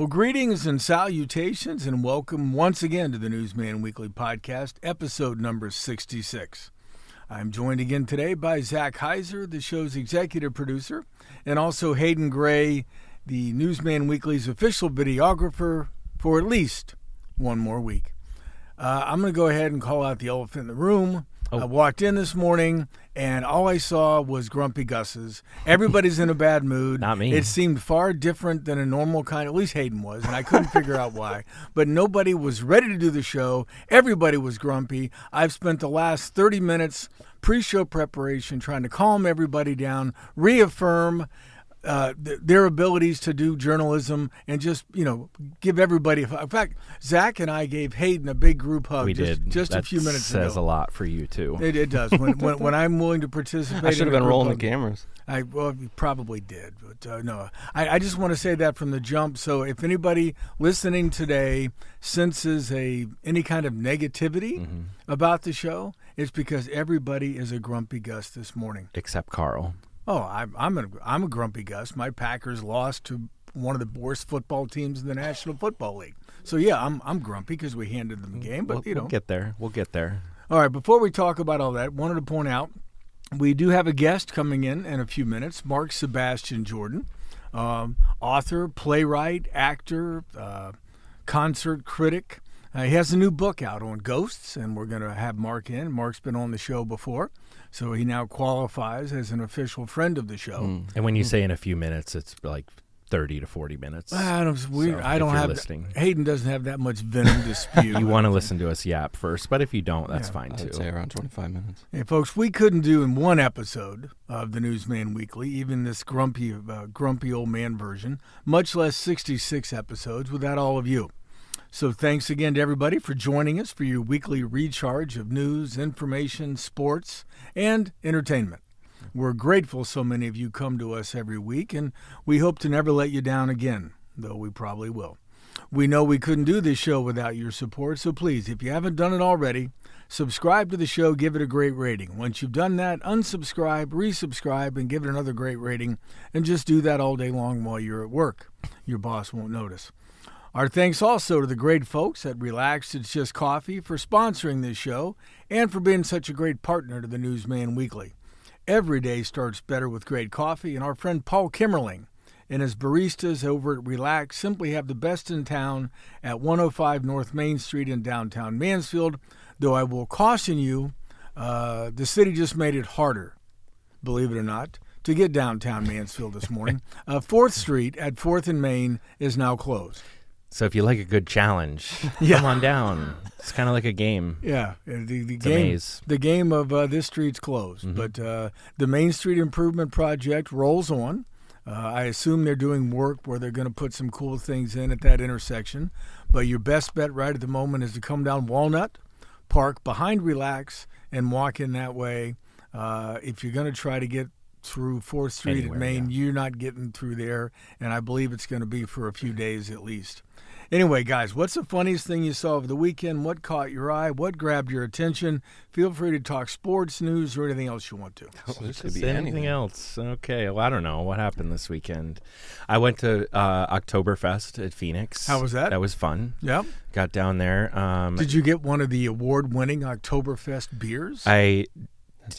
Well, greetings and salutations, and welcome once again to the Newsman Weekly Podcast, episode number 66. I'm joined again today by Zach Heiser, the show's executive producer, and also Hayden Gray, the Newsman Weekly's official videographer, for at least one more week. I'm going to go ahead and call out the elephant in the room. I walked in this morning, and all I saw was grumpy Gus's. Everybody's in a bad mood. Not me. It seemed far different than a normal kind. At least Hayden was, and I couldn't figure out why. But nobody was ready to do the show. Everybody was grumpy. I've spent the last 30 minutes pre-show preparation trying to calm everybody down, reaffirm their abilities to do journalism, and just, give everybody. In fact, Zach and I gave Hayden a big group hug. We did. Just a few minutes ago. That says a lot for you, too. It does. When I'm willing to participate. I should have been rolling the cameras. You probably did. But no, I just want to say that from the jump. So if anybody listening today senses any kind of negativity about the show, it's because everybody is a grumpy Gus this morning. Except Carl. Oh, I'm a grumpy Gus. My Packers lost to one of the worst football teams in the National Football League. So yeah, I'm grumpy because we handed them the game. But we'll get there. We'll get there. All right. Before we talk about all that, wanted to point out we do have a guest coming in a few minutes. Mark Sebastian Jordan, author, playwright, actor, concert critic. He has a new book out on ghosts, and we're going to have Mark in. Mark's been on the show before, so he now qualifies as an official friend of the show. And when you say in a few minutes, it's like 30 to 40 minutes. I don't have. Listening. Hayden doesn't have that much venom to spew. You want to listen to us yap first, but if you don't, that's fine too. I'd say around 25 minutes. Hey, folks, we couldn't do in one episode of the Newsman Weekly, even this grumpy old man version, much less 66 episodes without all of you. So thanks again to everybody for joining us for your weekly recharge of news, information, sports, and entertainment. We're grateful so many of you come to us every week, and we hope to never let you down again, though we probably will. We know we couldn't do this show without your support, so please, if you haven't done it already, subscribe to the show, give it a great rating. Once you've done that, unsubscribe, resubscribe, and give it another great rating, and just do that all day long while you're at work. Your boss won't notice. Our thanks also to the great folks at Relax It's Just Coffee for sponsoring this show and for being such a great partner to the Newsman Weekly. Every day starts better with great coffee, and our friend Paul Kimmerling and his baristas over at Relax simply have the best in town at 105 North Main Street in downtown Mansfield, though I will caution you, the city just made it harder, believe it or not, to get downtown Mansfield this morning. 4th Street at 4th and Main is now closed. So if you like a good challenge, come on down. It's kind of like a game. Yeah, It's a maze. The game of this street's closed, but the Main Street Improvement Project rolls on. I assume they're doing work where they're going to put some cool things in at that intersection. But your best bet right at the moment is to come down Walnut, park behind Relax, and walk in that way. If you're going to try to get through 4th Street at Main, you're not getting through there, and I believe it's going to be for a few days at least. Anyway, guys, what's the funniest thing you saw over the weekend? What caught your eye? What grabbed your attention? Feel free to talk sports, news, or anything else you want to. Anything else. Okay. Well, I don't know. What happened this weekend? I went to Oktoberfest at Phoenix. How was that? That was fun. Yep. Got down there. Did you get one of the award-winning Oktoberfest beers? I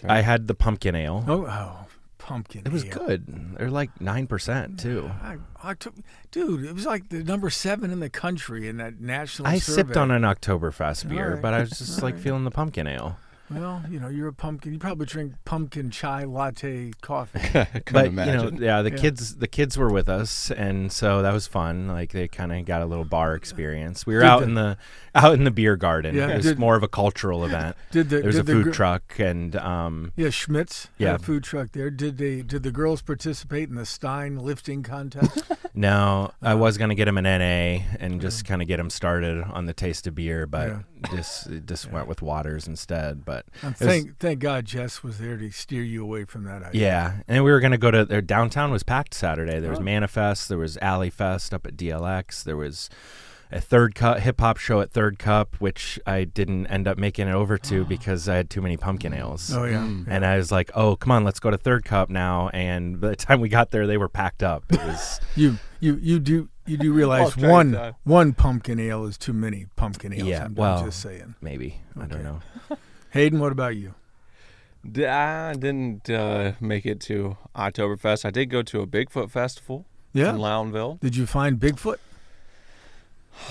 had the pumpkin ale. Oh. Pumpkin. It was good. They're like 9% too. Dude, it was like the number 7 in the country in that national survey. Sipped on an Oktoberfest beer, but I was just feeling the pumpkin ale. Well, you're a pumpkin. You probably drink pumpkin chai latte coffee. But the kids were with us, and so that was fun. Like they kind of got a little bar experience. We were out in the beer garden. Yeah, it was more of a cultural event. There was a food truck and Schmitz had a food truck there. Did the girls participate in the Stein lifting contest? No, I was gonna get them an NA and just kind of get them started on the taste of beer, but just went with waters instead. But thank God Jess was there to steer you away from that idea. Yeah, and we were going to go to their downtown was packed Saturday. There was Manifest, there was Alley Fest up at DLX, there was a Third Cup hip hop show at Third Cup, which I didn't end up making it over to because I had too many pumpkin ales. Oh yeah. And I was like, "Oh, come on, let's go to Third Cup now." And by the time we got there, they were packed up. It was you do. You do realize one pumpkin ale is too many pumpkin ales. Yeah, I'm just saying. Maybe. Okay. I don't know. Hayden, what about you? I didn't make it to Oktoberfest. I did go to a Bigfoot festival in Loudonville. Did you find Bigfoot?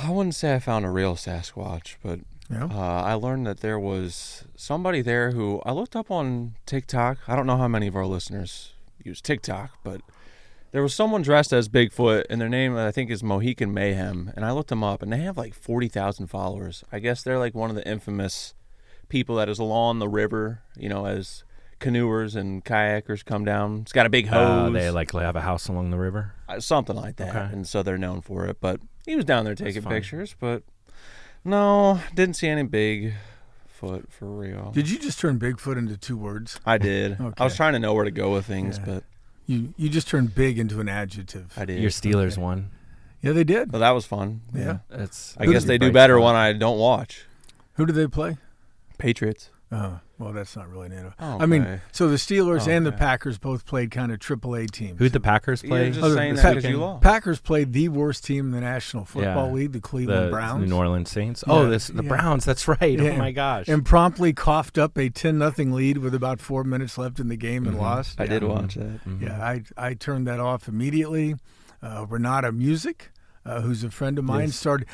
I wouldn't say I found a real Sasquatch, but I learned that there was somebody there who I looked up on TikTok. I don't know how many of our listeners use TikTok, but there was someone dressed as Bigfoot, and their name, I think, is Mohican Mayhem. And I looked them up, and they have like 40,000 followers. I guess they're like one of the infamous people that is along the river, as canoers and kayakers come down. It's got a big hose. They likely have a house along the river? Something like that. Okay. And so they're known for it. But he was down there taking pictures. But no, didn't see any Bigfoot for real. Did you just turn Bigfoot into 2 words? I did. Okay. I was trying to know where to go with things, but you just turned big into an adjective. I did. Your Steelers won. Yeah, they did. Well, that was fun. Yeah. I guess they do better when I don't watch. Who do they play? Patriots. Well, that's not really an okay. I mean, so the Steelers and the Packers both played kind of AAA teams. Who'd the Packers play? You're just saying that because you lost. Packers played the worst team in the National Football League, the Cleveland Browns. The New Orleans Saints. Yeah. Oh, the Browns. That's right. Yeah. Oh, my gosh. And promptly coughed up a 10-0 lead with about 4 minutes left in the game and lost. I did watch that. Mm-hmm. Yeah, I turned that off immediately. Renata Music, who's a friend of mine,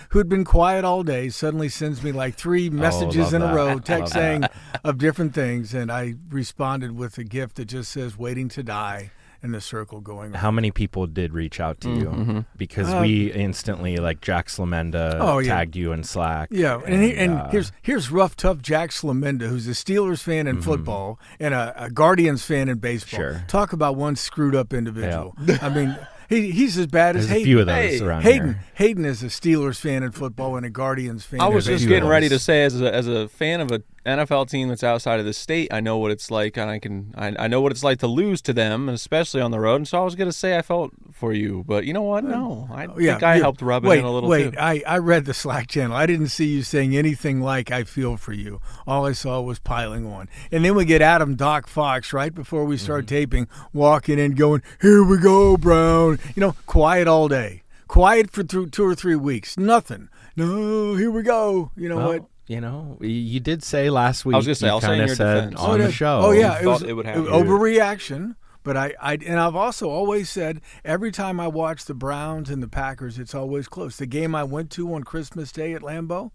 who had been quiet all day, suddenly sends me like 3 messages in a row, text saying of different things, and I responded with a gift that just says "waiting to die" and the circle going around. How many people did reach out to you? Because we instantly, like Jack Slamenda, tagged you in Slack. Yeah, and here's rough, tough Jack Slamenda, who's a Steelers fan in football and a Guardians fan in baseball. Sure. Talk about one screwed up individual. Yeah. I mean, he's as bad as There's Hayden. a few of those around here. Hayden is a Steelers fan in football and a Guardians fan. I was in just baseball. getting ready to say, as a fan of an NFL team that's outside of the state, I know what it's like, and I know what it's like to lose to them, and especially on the road. And so I was going to say I felt for you, but you know what? No, I think I helped rub it in a little too. I read the Slack channel. I didn't see you saying anything like "I feel for you." All I saw was piling on. And then we get Adam Doc Fox right before we start taping, walking in, going, "Here we go, Brown." Quiet all day. Quiet for 2 or 3 weeks. Nothing. No, here we go. You know what? You did say last week. I was going to say, I'll say in your defense. On the show. Oh, yeah. It would happen. Overreaction. But I've also always said every time I watch the Browns and the Packers, it's always close. The game I went to on Christmas Day at Lambeau,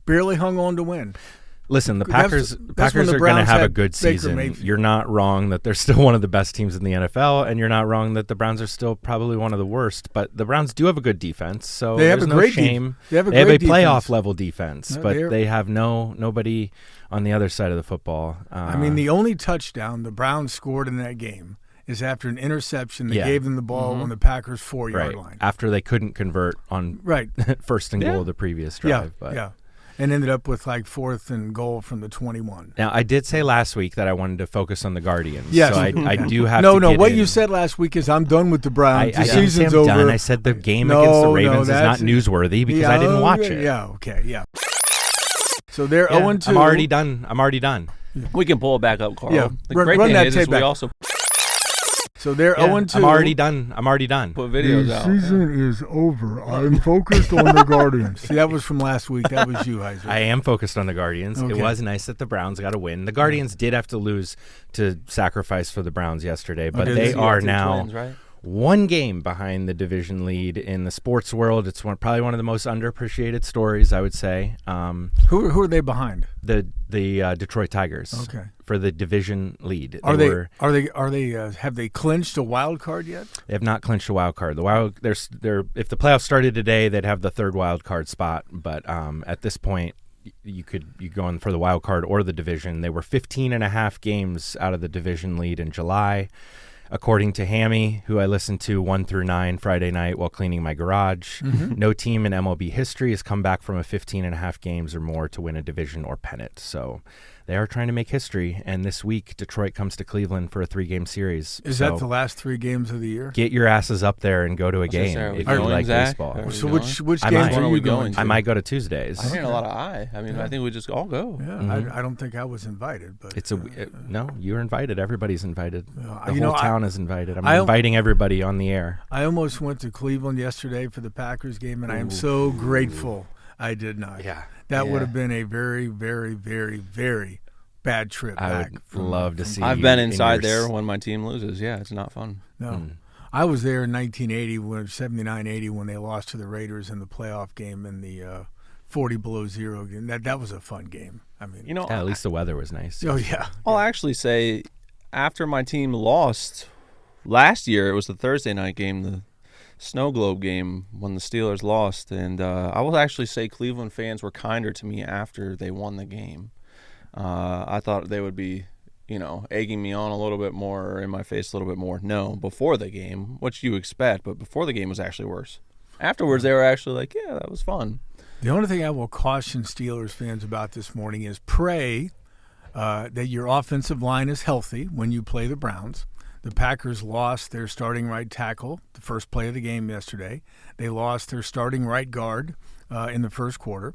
barely hung on to win. Listen, the Packers are going to have a good season. You're not wrong that they're still one of the best teams in the NFL, and you're not wrong that the Browns are still probably one of the worst. But the Browns do have a good defense, so there's no shame. They have a playoff level defense, but they have nobody on the other side of the football. I mean, the only touchdown the Browns scored in that game is after an interception that gave them the ball on the Packers' 4-yard line. After they couldn't convert on first and goal of the previous drive. And ended up with like 4th and goal from the 21. Now, I did say last week that I wanted to focus on the Guardians. Yes. So I do have to get what in. you said last week is I'm done with the Browns. The season's over. Done. I said the game against the Ravens is not newsworthy because I didn't watch it. Yeah, okay, yeah. So they're 0-2. I'm already done. We can pull it back up, Carl. Yeah. The great thing is we also... So they're 0-2. I'm already done. Put videos out. The season is over. I'm focused on the Guardians. See, that was from last week. That was you, Heiser. I am focused on the Guardians. Okay. It was nice that the Browns got a win. The Guardians did have to lose to sacrifice for the Browns yesterday, but they are now Twins, right? one game behind the division lead in the sports world. It's probably one of the most underappreciated stories, I would say. Who are they behind? The Detroit Tigers. Okay. For the division lead. Have they clinched a wild card yet? They have not clinched a wild card. If the playoffs started today, they'd have the 3rd wild card spot. But at this point, you go in for the wild card or the division. They were 15.5 games out of the division lead in July. According to Hammy, who I listened to 1 through 9 Friday night while cleaning my garage, no team in MLB history has come back from a 15.5 games or more to win a division or pennant. So they are trying to make history. And this week, Detroit comes to Cleveland for a 3-game series. Is that the last 3 games of the year? Get your asses up there and go to a game if you like baseball. So which games are you going to? I might go to Tuesdays. I'm hearing a lot of I think we just all go. Yeah, I don't think I was invited. But no, you're invited. Everybody's invited. The whole town Sean is invited. I'm inviting everybody on the air. I almost went to Cleveland yesterday for the Packers game, and I am so grateful I did not. Yeah. That would have been a very, very, very, very bad trip I back. would love to see. I've been inside there when my team loses. Yeah, it's not fun. No. I was there in 1980, 79-80, when they lost to the Raiders in the playoff game in the 40 below zero game. That was a fun game. I mean, at least the weather was nice. Oh yeah. I'll actually say, after my team lost last year, it was the Thursday night game, the Snow Globe game, when the Steelers lost, and I will actually say Cleveland fans were kinder to me after they won the game. I thought they would be, egging me on a little bit more, or in my face a little bit more. No, before the game, which you expect, but before the game was actually worse. Afterwards, they were actually like, yeah, that was fun. The only thing I will caution Steelers fans about this morning is pray that your offensive line is healthy when you play the Browns. The Packers lost their starting right tackle the first play of the game yesterday. They lost their starting right guard in the first quarter.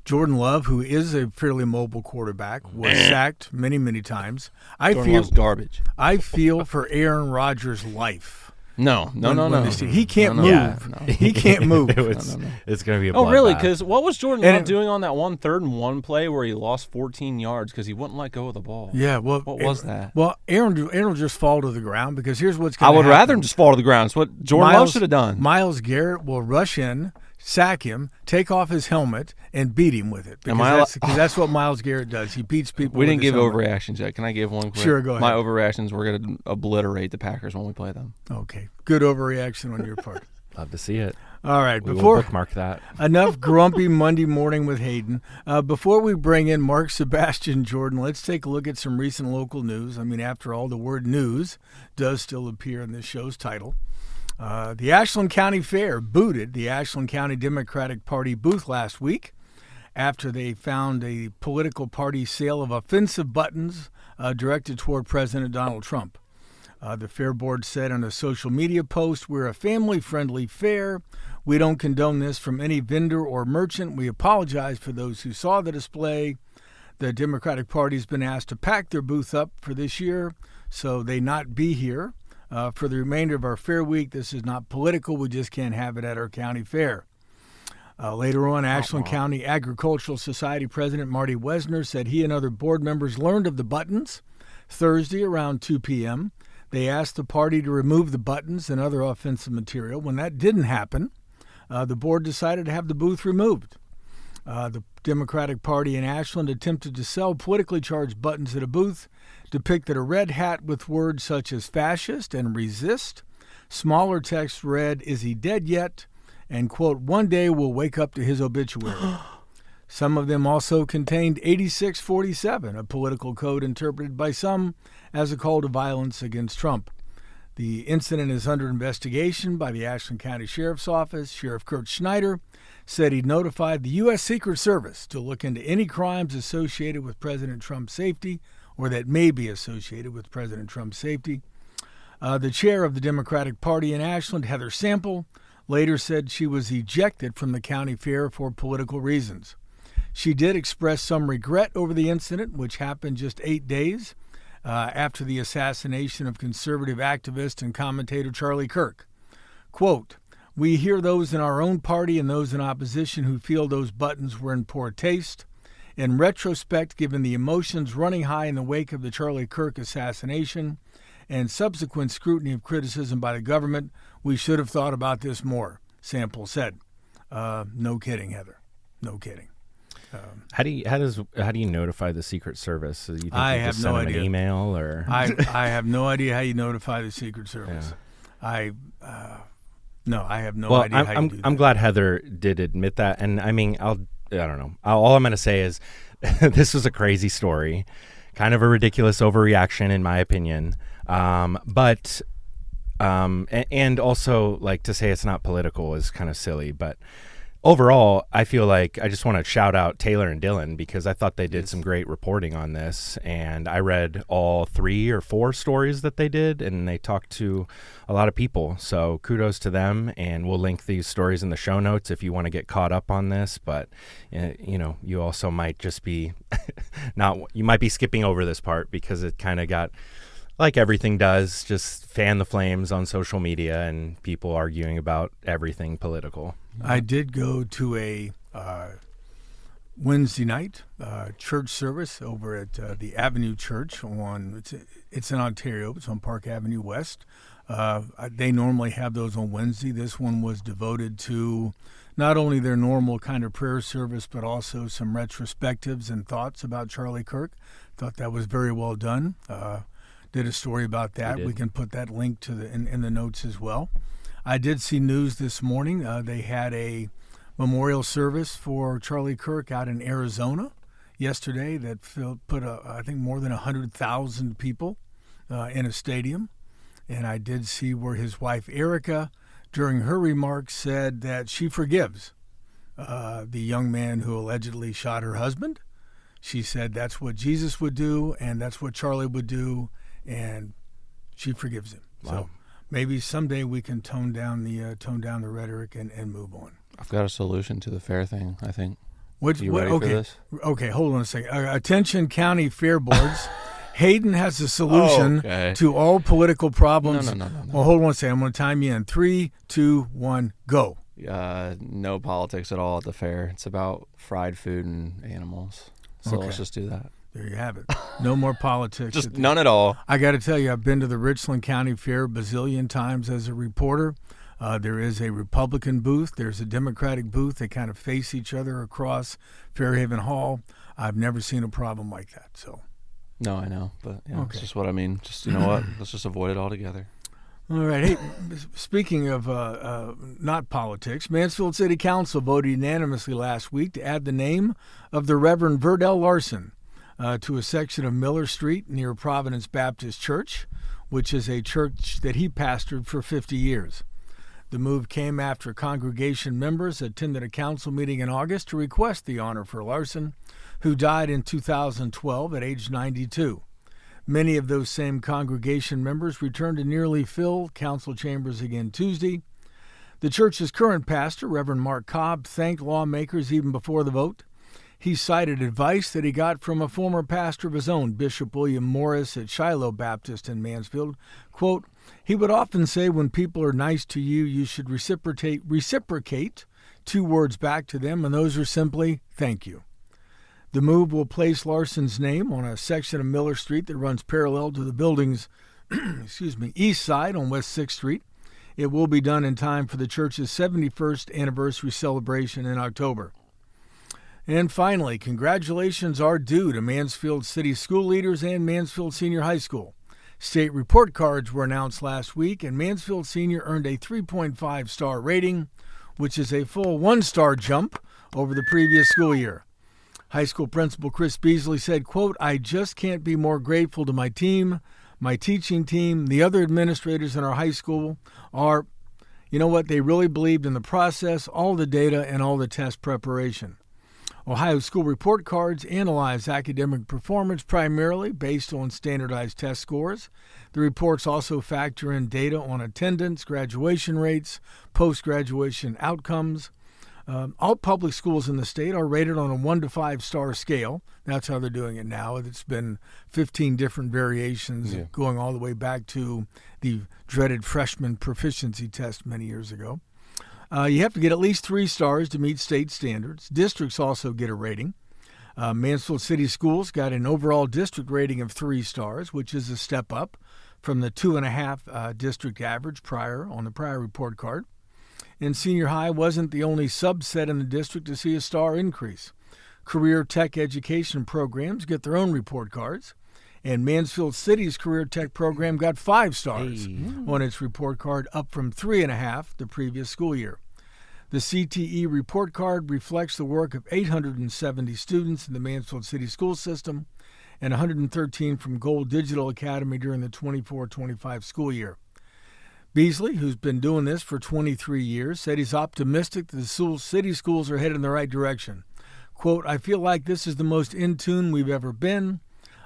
Jordan Love, who is a fairly mobile quarterback, was sacked many, many times. Jordan Love's garbage. I feel for Aaron Rodgers' life. No. He can't move. No. He can't move. It's going to be a Oh, really? bloodbath. Because what was Jordan Love doing on that 3rd-and-1 play where he lost 14 yards because he wouldn't let go of the ball? Yeah, well, what was that? Well, Aaron will just fall to the ground, because here's what's going to happen. I would rather him just fall to the ground. It's what Jordan Love should have done. Myles Garrett will rush in, sack him, take off his helmet, and beat him with it. Because that's what Myles Garrett does. He beats people. We with didn't give his helmet. overreactions yet. Can I give one quick? Sure, go ahead. My overreactions, we're going to obliterate the Packers when we play them. Okay. Good overreaction on your part. Love to see it. All right. We will Before bookmark that. Enough grumpy Monday morning with Hayden. Before we bring in Mark Sebastian Jordan, let's take a look at some recent local news. I mean, after all, the word news does still appear in this show's title. The Ashland County Fair booted the Ashland County Democratic Party booth last week after they found a political party sale of offensive buttons directed toward President Donald Trump. The Fair Board said in a social media post, "We're a family-friendly fair. We don't condone this from any vendor or merchant. We apologize for those who saw the display. The Democratic Party has been asked to pack their booth up for this year, so they not be here. For the remainder of our fair week, this is not political. We just can't have it at our county fair." Later on, Ashland County Agricultural Society President Marty Wesner said he and other board members learned of the buttons Thursday around 2 p.m. They asked the party to remove the buttons and other offensive material. When that didn't happen, the board decided to have the booth removed. The Democratic Party in Ashland attempted to sell politically charged buttons at a booth depicted a red hat with words such as fascist and resist. Smaller text read, "Is he dead yet?" and, quote, "One day we'll wake up to his obituary." Some of them also contained 8647, a political code interpreted by some as a call to violence against Trump. The incident is under investigation by the Ashland County Sheriff's Office. Sheriff Kurt Schneider said he notified the U.S. Secret Service to look into any crimes associated with President Trump's safety or that may be associated with President Trump's safety. The chair of the Democratic Party in Ashland, Heather Sample, later said she was ejected from the county fair for political reasons. She did express some regret over the incident, which happened just 8 days after the assassination of conservative activist and commentator Charlie Kirk. Quote, "We hear those in our own party and those in opposition who feel those buttons were in poor taste. In retrospect, given the emotions running high in the wake of the Charlie Kirk assassination and subsequent scrutiny of criticism by the government, we should have thought about this more," Sample said. No kidding, Heather. No kidding. How do you notify the Secret Service? Do you think I you have just no send them idea. an email or? I have no idea how you notify the Secret Service. Yeah. I have no idea how you do that. I'm glad Heather did admit that, and I mean, I don't know. All I'm going to say is, this was a crazy story, kind of a ridiculous overreaction in my opinion. But also, like, to say it's not political is kind of silly, but. Overall, I feel like I just want to shout out Taylor and Dylan because I thought they did some great reporting on this, and I read all 3 or 4 stories that they did, and they talked to a lot of people. So kudos to them, and we'll link these stories in the show notes if you want to get caught up on this. But you also might just be you might be skipping over this part because it kind of got like everything does, just fan the flames on social media and people arguing about everything political. I did go to a Wednesday night church service over at the Avenue Church it's in Ontario. It's on Park Avenue West. They normally have those on Wednesday. This one was devoted to not only their normal kind of prayer service, but also some retrospectives and thoughts about Charlie Kirk. Thought that was very well done. Did a story about that. We can put that link to in the notes as well. I did see news this morning. They had a memorial service for Charlie Kirk out in Arizona yesterday that put I think more than 100,000 people in a stadium. And I did see where his wife Erica, during her remarks, said that she forgives the young man who allegedly shot her husband. She said that's what Jesus would do, and that's what Charlie would do, and she forgives him. Wow. So maybe someday we can tone down the rhetoric and move on. I've got a solution to the fair thing, I think. You ready for this? Okay, hold on a second. Attention county fair boards. Hayden has a solution to all political problems. No. Well, hold on a second. I'm going to time you in. 3, 2, 1, go. No politics at all at the fair. It's about fried food and animals. So let's just do that. There you have it. No more politics. Just none at all. I got to tell you, I've been to the Richland County Fair a bazillion times as a reporter. There is a Republican booth. There's a Democratic booth. They kind of face each other across Fairhaven Hall. I've never seen a problem like that. So. No, I know, but That's just what I mean. Just, you know what? Let's just avoid it altogether. All right. Hey, speaking of not politics, Mansfield City Council voted unanimously last week to add the name of the Reverend Verdell Larson to a section of Miller Street near Providence Baptist Church, which is a church that he pastored for 50 years. The move came after congregation members attended a council meeting in August to request the honor for Larson, who died in 2012 at age 92. Many of those same congregation members returned to nearly full council chambers again Tuesday. The church's current pastor, Reverend Mark Cobb, thanked lawmakers even before the vote. He cited advice that he got from a former pastor of his own, Bishop William Morris at Shiloh Baptist in Mansfield. Quote, he would often say when people are nice to you, you should reciprocate 2 words back to them, and those are simply thank you. The move will place Larson's name on a section of Miller Street that runs parallel to the building's east side on West 6th Street. It will be done in time for the church's 71st anniversary celebration in October. And finally, congratulations are due to Mansfield City school leaders and Mansfield Senior High School. State report cards were announced last week, and Mansfield Senior earned a 3.5-star rating, which is a full 1-star jump over the previous school year. High school principal Chris Beasley said, quote, I just can't be more grateful to my team, my teaching team, the other administrators in our high school are, you know what, they really believed in the process, all the data, and all the test preparation. Ohio school report cards analyze academic performance primarily based on standardized test scores. The reports also factor in data on attendance, graduation rates, post-graduation outcomes. All public schools in the state are rated on a 1 to 5-star scale. That's how they're doing it now. It's been 15 different variations going all the way back to the dreaded freshman proficiency test many years ago. You have to get at least 3 stars to meet state standards. Districts also get a rating. Mansfield City Schools got an overall district rating of 3 stars, which is a step up from the 2.5 district average on the prior report card. And senior high wasn't the only subset in the district to see a star increase. Career tech education programs get their own report cards, and Mansfield City's career tech program got 5 stars on its report card, up from 3.5 the previous school year. The CTE report card reflects the work of 870 students in the Mansfield City school system and 113 from Gold Digital Academy during the 24-25 school year. Beasley, who's been doing this for 23 years, said he's optimistic that the city schools are headed in the right direction. Quote, I feel like this is the most in tune we've ever been.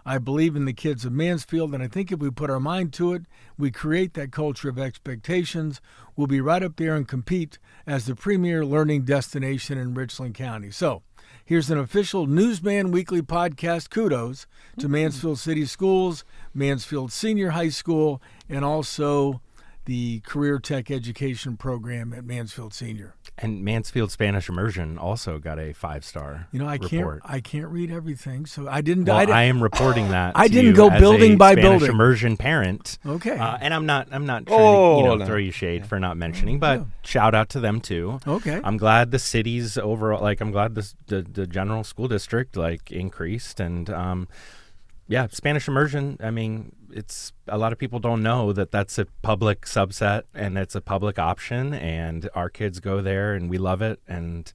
I believe in the kids of Mansfield, and I think if we put our mind to it, we create that culture of expectations, we'll be right up there and compete as the premier learning destination in Richland County. So here's an official Newsman Weekly podcast kudos to Mansfield City Schools, Mansfield Senior High School, and also the Career Tech Education Program at Mansfield Senior. And Mansfield Spanish Immersion also got a 5-star report. I can't read everything, so I didn't. Well, I am reporting that. I to didn't you go as building a by Spanish building. Immersion parent. Okay. And I'm not trying Oh, to throw you shade for not mentioning, but shout out to them too. Okay. I'm glad the city's overall, I'm glad the general school district increased, and Spanish Immersion. I mean, it's a lot of people don't know that that's a public subset and it's a public option, and our kids go there and we love it, and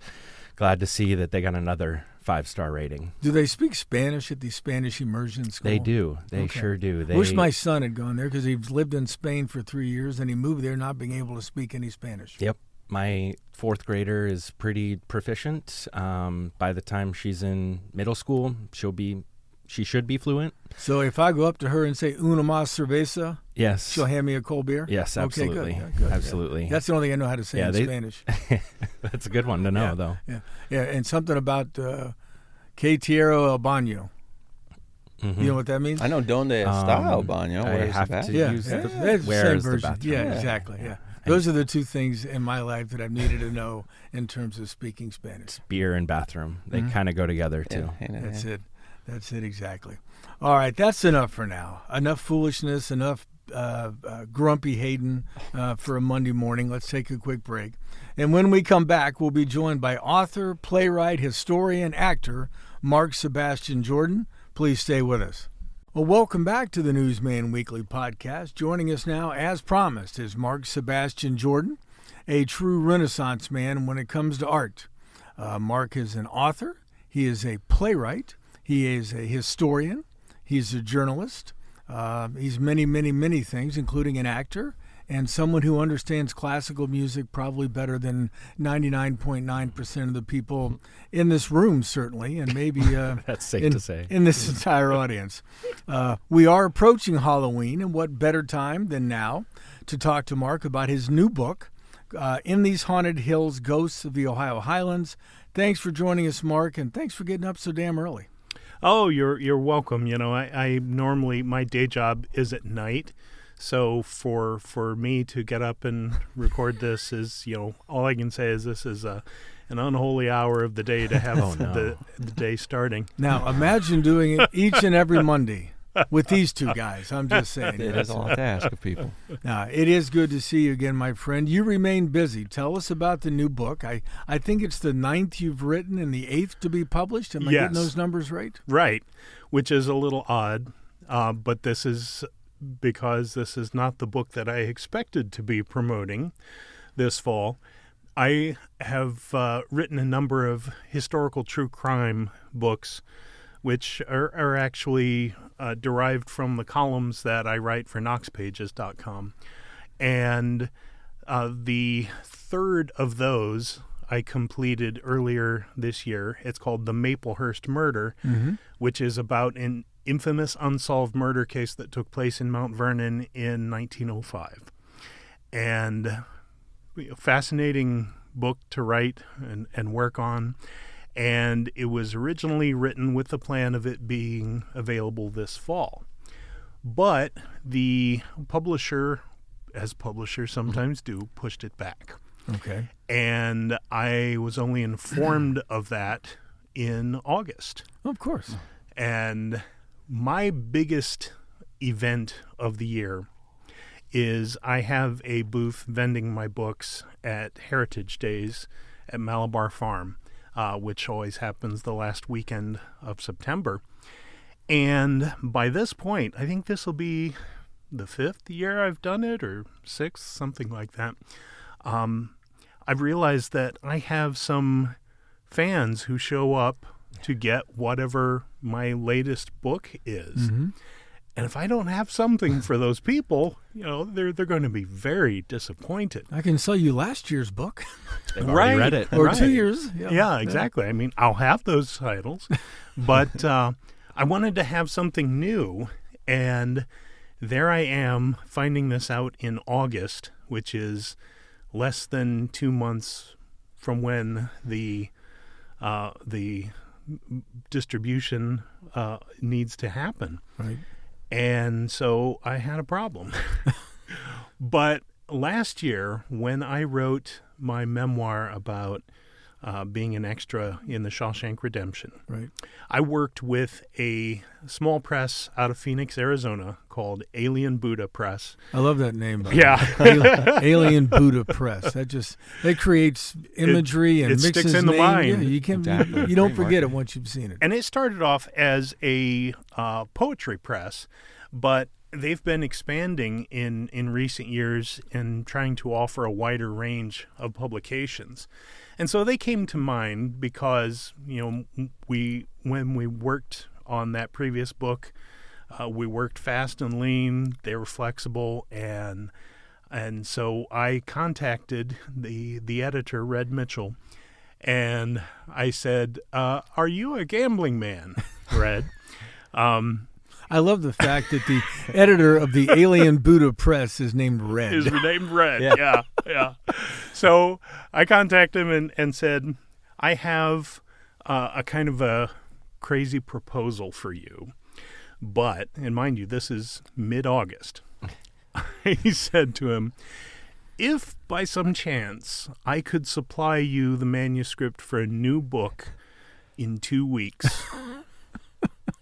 glad to see that they got another 5-star rating. Do they speak Spanish at the Spanish Immersion School? They do. They sure do. I wish my son had gone there because he's lived in Spain for 3 years and he moved there not being able to speak any Spanish. Yep. My 4th grader is pretty proficient. By the time she's in middle school, she should be fluent. So if I go up to her and say "una más cerveza," yes, she'll hand me a cold beer? Yes, absolutely. Okay, good. Absolutely. Yeah. That's the only thing I know how to say in Spanish. That's a good one to know, though. Yeah, and something about que tierra el baño. Mm-hmm. You know what that means? I know donde está el baño. I have to use that's the where is the version. bathroom. Yeah, exactly. Yeah. Those are the two things in my life that I've needed to know in terms of speaking Spanish. Beer and bathroom. They kind of go together, too. That's it. That's it exactly. All right, that's enough for now. Enough foolishness, enough grumpy Hayden for a Monday morning. Let's take a quick break. And when we come back, we'll be joined by author, playwright, historian, actor, Mark Sebastian Jordan. Please stay with us. Well, welcome back to the Newsman Weekly podcast. Joining us now, as promised, is Mark Sebastian Jordan, a true Renaissance man when it comes to art. Mark is an author. He is a playwright. He is a historian. He's a journalist. He's many, many, many things, including an actor and someone who understands classical music probably better than 99.9% of the people in this room, certainly, and maybe that's safe to say in this entire audience. We are approaching Halloween, and what better time than now to talk to Mark about his new book, In These Haunted Hills, Ghosts of the Ohio Highlands. Thanks for joining us, Mark, and thanks for getting up so damn early. Oh, you're welcome. You know, I normally, my day job is at night. So for me to get up and record this is, all I can say is this is an unholy hour of the day to have the day starting. Now, imagine doing it each and every Monday with these two guys. I'm just saying. It is a lot to ask of people. Now, it is good to see you again, my friend. You remain busy. Tell us about the new book. I think it's the 9th you've written and the 8th to be published. Am I getting those numbers right? Right, which is a little odd, but this is because this is not the book that I expected to be promoting this fall. I have written a number of historical true crime books, which are actually derived from the columns that I write for knoxpages.com. And the third of those I completed earlier this year. It's called The Maplehurst Murder, which is about an infamous unsolved murder case that took place in Mount Vernon in 1905. And fascinating book to write and work on. And it was originally written with the plan of it being available this fall. But the publisher, as publishers sometimes do, pushed it back. Okay. And I was only informed of that in August. Of course. And my biggest event of the year is I have a booth vending my books at Heritage Days at Malabar Farm, which always happens the last weekend of September. And by this point, I think this will be the 5th year I've done it, or 6th, something like that. I've realized that I have some fans who show up to get whatever my latest book is. And if I don't have something for those people, they're going to be very disappointed. I can sell you last year's book. They've already read it. Or 2 years. Yeah, exactly. I mean, I'll have those titles. But I wanted to have something new, and there I am finding this out in August, which is less than 2 months from when the the distribution needs to happen. Right. And so I had a problem. But last year, when I wrote my memoir about being an extra in the Shawshank Redemption, Right. I worked with a small press out of Phoenix, Arizona called Alien Buddha Press. I love that name. By Yeah. the way. Alien Buddha Press. That creates imagery and it mixes sticks in the names. mind. Yeah, you can Exactly. you don't Great forget it marketing. once you've seen it. And it started off as a poetry press, but they've been expanding in recent years and trying to offer a wider range of publications. And so they came to mind because, when we worked on that previous book, we worked fast and lean. They were flexible, and so I contacted the editor, Red Mitchell, and I said, "Are you a gambling man, Red?" I love the fact that the editor of the Alien Buddha Press is named Red. Is named Red. Yeah. So I contacted him and said, I have a kind of a crazy proposal for you. But, and mind you, this is mid-August. He said to him, if by some chance I could supply you the manuscript for a new book in 2 weeks,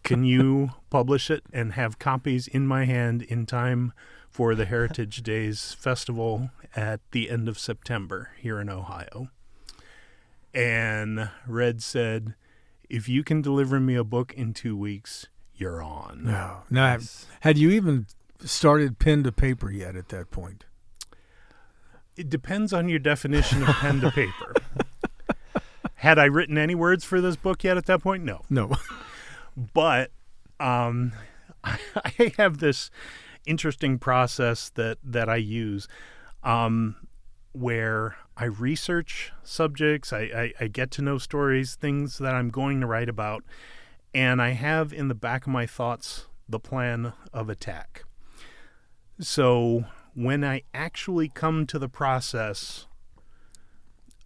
can you publish it and have copies in my hand in time for the Heritage Days Festival at the end of September here in Ohio? And Red said, if you can deliver me a book in 2 weeks, you're on. No. Now, had you even started pen to paper yet at that point? It depends on your definition of pen to paper. Had I written any words for this book yet at that point? No. No. But I have this interesting process that I use where I research subjects, I get to know stories, things that I'm going to write about, and I have in the back of my thoughts the plan of attack. So when I actually come to the process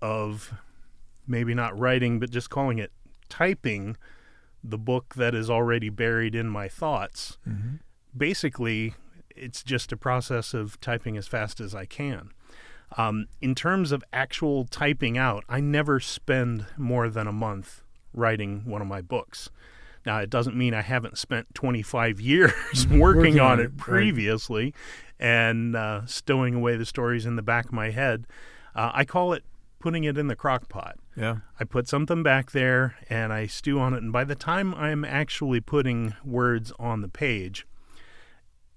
of maybe not writing, but just calling it typing, the book that is already buried in my thoughts, basically it's just a process of typing as fast as I can. In terms of actual typing out, I never spend more than a month writing one of my books. Now, it doesn't mean I haven't spent 25 years working on it previously and stowing away the stories in the back of my head. I call it putting it in the crock pot. Yeah. I put something back there and I stew on it, and by the time I'm actually putting words on the page,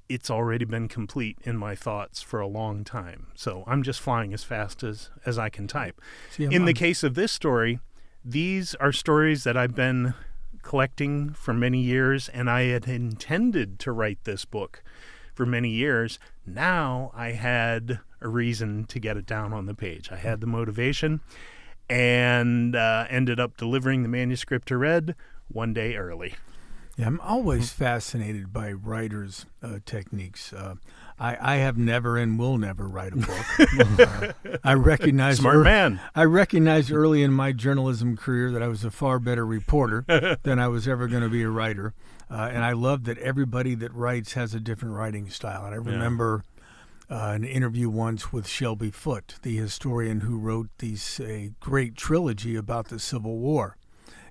it's already been complete in my thoughts for a long time. So I'm just flying as fast as I can type. See, in the case of this story, these are stories that I've been collecting for many years, and I had intended to write this book for many years. Now I had a reason to get it down on the page. I had the motivation, and ended up delivering the manuscript to Red one day early. Yeah, I'm always fascinated by writers' techniques. I have never and will never write a book. I recognize Smart man. I recognized early in my journalism career that I was a far better reporter than I was ever going to be a writer. And I love that everybody that writes has a different writing style. And I remember an interview once with Shelby Foote, the historian who wrote a great trilogy about the Civil War.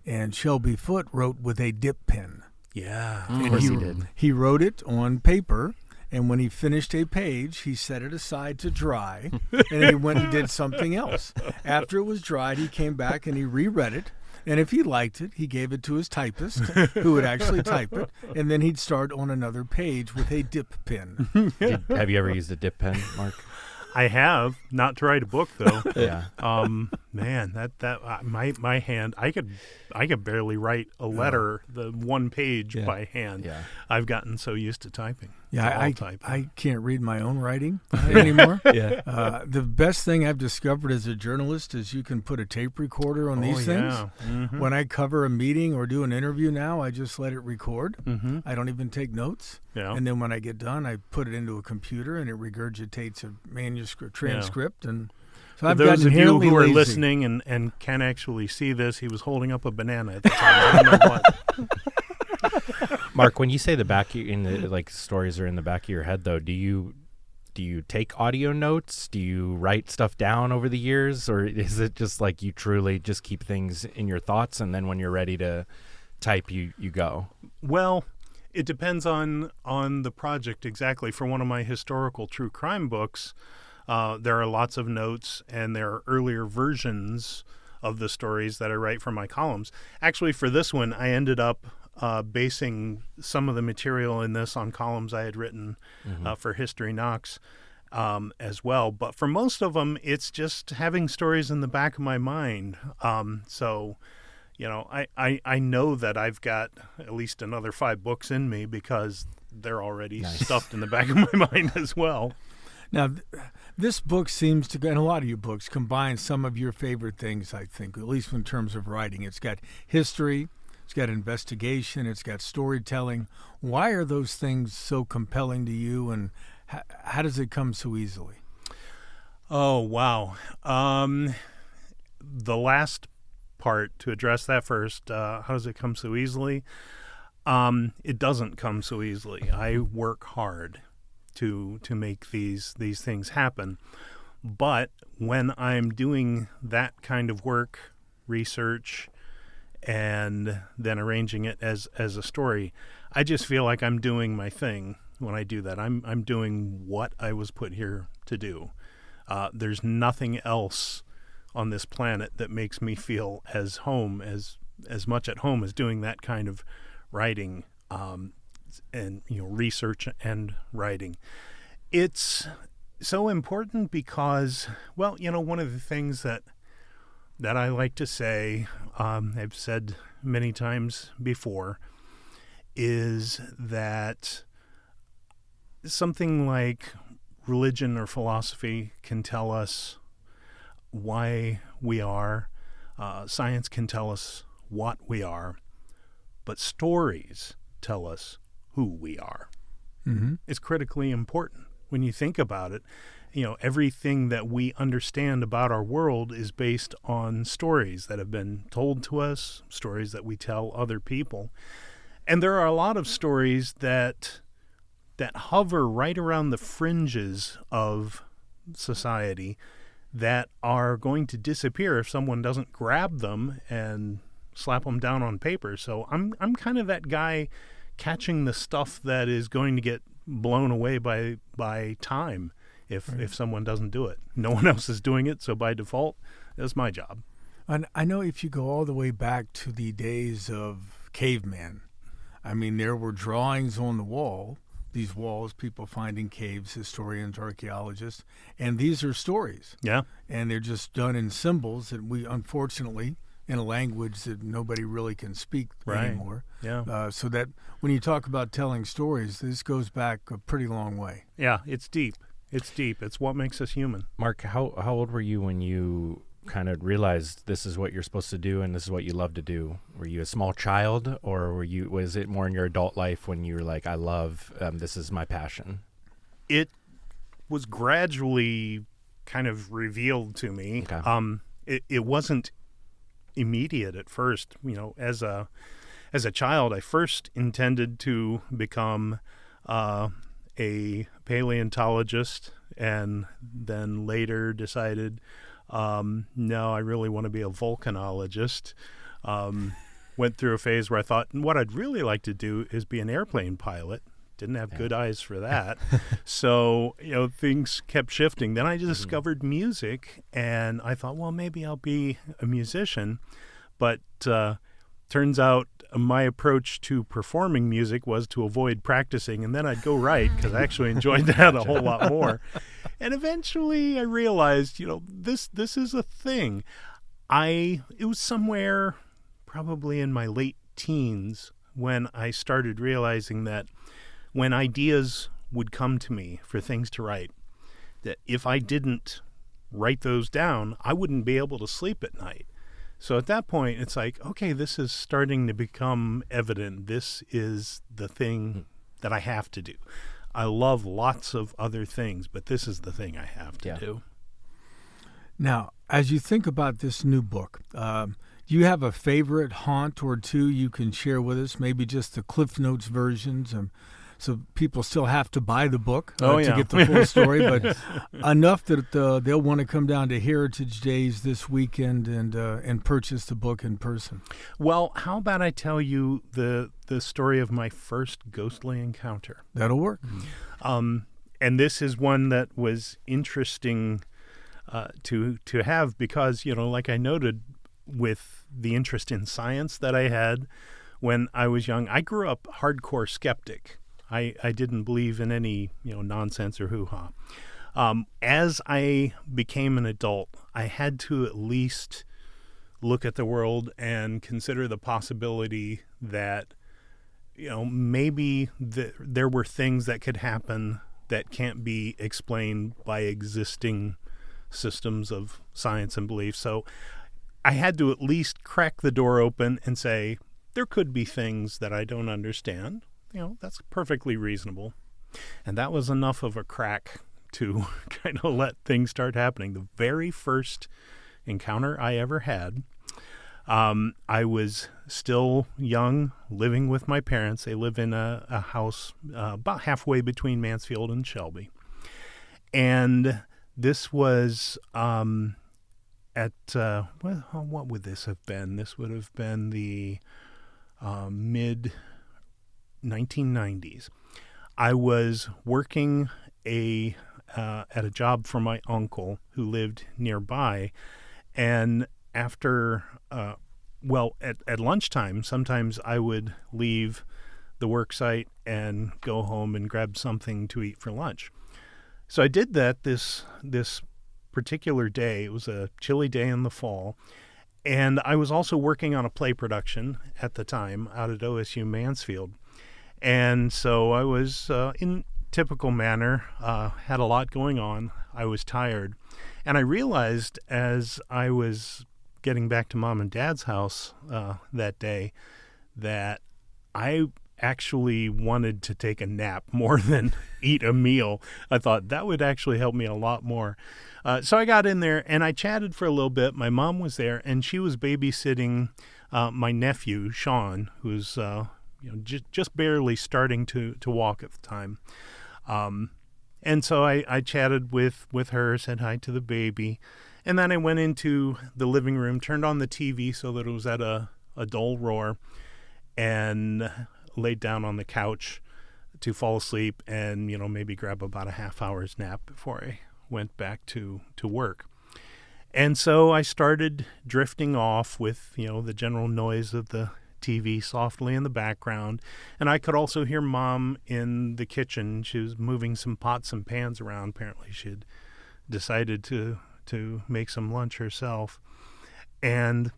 And Shelby Foote wrote with a dip pen. Yeah. Of course he did. He wrote it on paper, and when he finished a page, he set it aside to dry, and he went and did something else. After it was dried, he came back and he reread it, and if he liked it, he gave it to his typist, who would actually type it, and then he'd start on another page with a dip pen. Have you ever used a dip pen, Mark? I have, not to write a book though. Yeah. Man, my hand, I could barely write a letter, the one page by hand. Yeah. I've gotten so used to typing. Yeah, typing. I can't read my own writing anymore. Yeah. The best thing I've discovered as a journalist is you can put a tape recorder on these things. Mm-hmm. When I cover a meeting or do an interview now, I just let it record. Mm-hmm. I don't even take notes. Yeah. And then when I get done, I put it into a computer and it regurgitates a manuscript transcript. And So I've For those of you inherently who are lazy. listening and can actually see this, he was holding up a banana at the time. I don't know what. Mark, when you say stories are in the back of your head, though, do you take audio notes? Do you write stuff down over the years, or is it just like you truly just keep things in your thoughts, and then when you're ready to type, you go? Well, it depends on the project exactly. For one of my historical true crime books, there are lots of notes, and there are earlier versions of the stories that I write for my columns. Actually, for this one, I ended up basing some of the material in this on columns I had written for History Knox as well. But for most of them, it's just having stories in the back of my mind. So, I know that I've got at least another 5 books in me because they're already stuffed in the back of my mind as well. Now, this book seems to, and a lot of your books, combine some of your favorite things, I think, at least in terms of writing. It's got history, it's got investigation, it's got storytelling. Why are those things so compelling to you, and how does it come so easily? Oh, wow. The last part, to address that first, how does it come so easily? It doesn't come so easily. I work hard to make these things happen. But when I'm doing that kind of work, research, and then arranging it as a story, I just feel like I'm doing my thing when I do that. I'm doing what I was put here to do. There's nothing else on this planet that makes me feel as much at home as doing that kind of writing, and research and writing. It's so important because, well, one of the things that I like to say, I've said many times before, is that something like religion or philosophy can tell us why we are. Science can tell us what we are, but stories tell us who we are. Mm-hmm. It's critically important when you think about it. Everything that we understand about our world is based on stories that have been told to us, stories that we tell other people. And there are a lot of stories that hover right around the fringes of society that are going to disappear if someone doesn't grab them and slap them down on paper. So I'm kind of that guy catching the stuff that is going to get blown away by time if someone doesn't do it. No one else is doing it, so by default, that's my job. And I know if you go all the way back to the days of caveman, I mean, there were drawings on the wall, these walls, people find in caves, historians, archaeologists, and these are stories. Yeah. And they're just done in symbols that we, unfortunately, in a language that nobody really can speak anymore. Yeah. So that when you talk about telling stories, this goes back a pretty long way. Yeah, it's deep. It's deep. It's what makes us human. Mark, how old were you when you kind of realized this is what you're supposed to do and this is what you love to do? Were you a small child, or was it more in your adult life when you were like, I love, this is my passion? It was gradually kind of revealed to me. Okay. It wasn't immediate at first. As a child, I first intended to become a paleontologist, and then later decided, no, I really want to be a volcanologist. Went through a phase where I thought, what I'd really like to do is be an airplane pilot. Didn't have good eyes for that. So, things kept shifting. Then I discovered music, and I thought, well, maybe I'll be a musician. But turns out my approach to performing music was to avoid practicing, and then I'd go write because I actually enjoyed that a whole lot more. And eventually I realized, this is a thing. It was somewhere probably in my late teens when I started realizing that when ideas would come to me for things to write, that if I didn't write those down, I wouldn't be able to sleep at night. So at that point, it's like, okay, this is starting to become evident. This is the thing that I have to do. I love lots of other things, but this is the thing I have to do. Now, as you think about this new book, do you have a favorite haunt or two you can share with us? Maybe just the Cliff Notes versions, so people still have to buy the book to get the full story, but enough that they'll want to come down to Heritage Days this weekend and purchase the book in person. Well, how about I tell you the story of my first ghostly encounter? That'll work. And this is one that was interesting to have because, like I noted, with the interest in science that I had when I was young, I grew up hardcore skeptic. I didn't believe in any nonsense or hoo-ha. As I became an adult, I had to at least look at the world and consider the possibility that maybe there were things that could happen that can't be explained by existing systems of science and belief. So I had to at least crack the door open and say, there could be things that I don't understand. That's perfectly reasonable. And that was enough of a crack to kind of let things start happening. The very first encounter I ever had, I was still young, living with my parents. They live in a house about halfway between Mansfield and Shelby. And this was at what would this have been? This would have been the mid-1990s. I was working at a job for my uncle who lived nearby, and after at lunchtime, sometimes I would leave the work site and go home and grab something to eat for lunch. So I did that this particular day. It was a chilly day in the fall, and I was also working on a play production at the time out at OSU Mansfield. And so I was, in typical manner, had a lot going on. I was tired. And I realized as I was getting back to Mom and Dad's house that day that I actually wanted to take a nap more than eat a meal. I thought that would actually help me a lot more. So I got in there and I chatted for a little bit. My mom was there and she was babysitting my nephew, Sean, who's just barely starting to walk at the time. And so I chatted with her, said hi to the baby. And then I went into the living room, turned on the TV so that it was at a dull roar, and laid down on the couch to fall asleep and, maybe grab about a half hour's nap before I went back to work. And so I started drifting off with, the general noise of the TV softly in the background. And I could also hear Mom in the kitchen. She was moving some pots and pans around. Apparently she had decided to make some lunch herself. And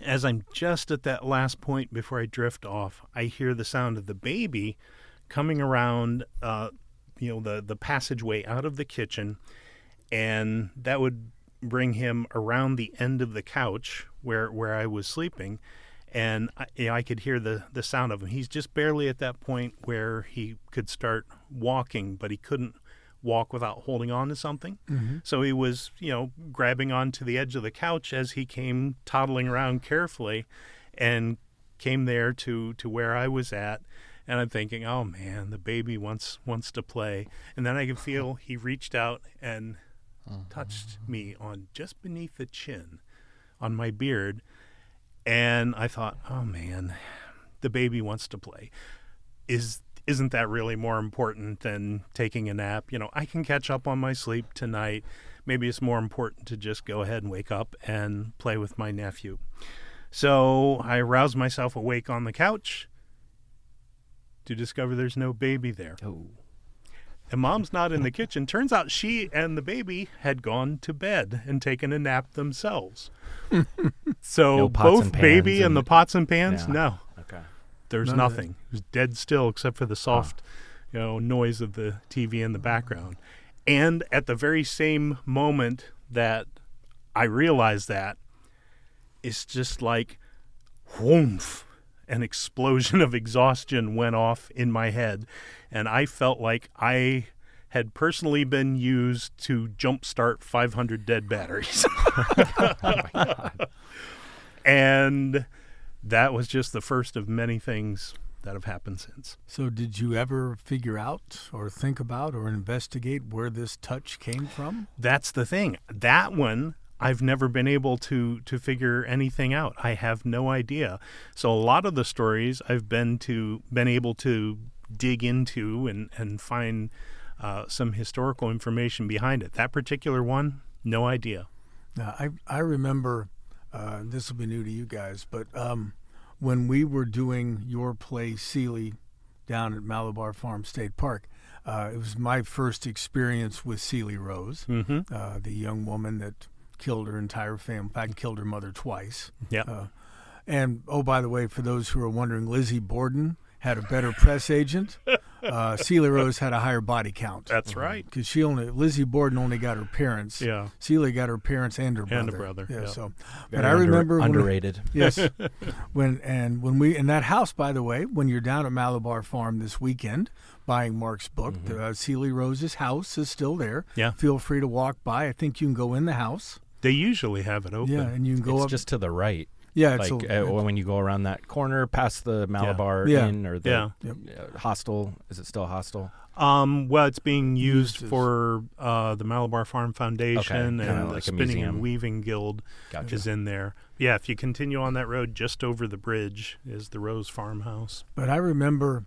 as I'm just at that last point before I drift off, I hear the sound of the baby coming around, the passageway out of the kitchen, and that would bring him around the end of the couch where I was sleeping, and I could hear the sound of him. He's just barely at that point where he could start walking, but he couldn't walk without holding on to something. Mm-hmm. So he was, grabbing onto the edge of the couch as he came toddling around carefully and came there to where I was at. And I'm thinking, oh man, the baby wants to play. And then I could feel he reached out and touched me on just beneath the chin on my beard. And I thought, oh man, the baby wants to play. Isn't that really more important than taking a nap? I can catch up on my sleep tonight. Maybe it's more important to just go ahead and wake up and play with my nephew. So I roused myself awake on the couch to discover there's no baby there. Oh. And Mom's not in the kitchen. Turns out she and the baby had gone to bed and taken a nap themselves. So no both baby and the pots and pans, yeah. no. Okay. There's nothing. It was dead still except for the soft, noise of the TV in the background. And at the very same moment that I realized that, it's just like, whoomph, an explosion of exhaustion went off in my head. And I felt like I had personally been used to jumpstart 500 dead batteries. Oh my God. And that was just the first of many things that have happened since. So did you ever figure out or think about or investigate where this touch came from? That's the thing. That one, I've never been able to figure anything out. I have no idea. So a lot of the stories I've been able to dig into and find some historical information behind it. That particular one, no idea. I remember, this will be new to you guys, but when we were doing your play Seeley down at Malabar Farm State Park, it was my first experience with Seeley Rose, the young woman that killed her entire family, in fact, killed her mother twice. Yeah. And, oh, by the way, for those who are wondering, Lizzie Borden had a better press agent. Seeley Rose had a higher body count. That's right. Because Lizzie Borden only got her parents. Yeah. Seeley got her parents and her brother. And a brother. Yeah. Yeah. So, Very but I remember underrated. Yes. when we in that house, by the way, when you're down at Malabar Farm this weekend buying Mark's book, Seeley Rose's house is still there. Yeah. Feel free to walk by. I think you can go in the house. They usually have it open. Yeah, and you can go It's up. just to the right. Yeah, Like when you go around that corner past the Malabar Yeah. Inn or the Yep. hostel. Is it still a hostel? Well, it's being used Used as- for the Malabar Farm Foundation Okay, and kinda the like a Spinning museum. and Weaving Guild Gotcha. is in there. Yeah, if you continue on that road, just over the bridge is the Rose Farmhouse. But I remember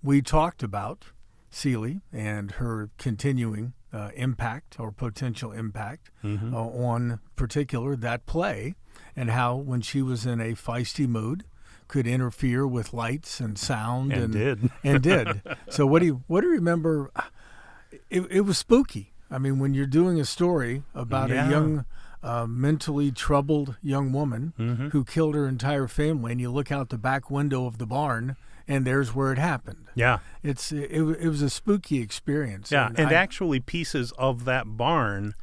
we talked about Seeley and her continuing impact or potential impact on particular that play, and how when she was in a feisty mood could interfere with lights and sound And did. and did. So what do you remember? It was spooky. I mean, when you're doing a story about Yeah. a young mentally troubled young woman who killed her entire family, and you look out the back window of the barn and there's where it happened. Yeah. It was a spooky experience. Yeah, and I- actually pieces of that barn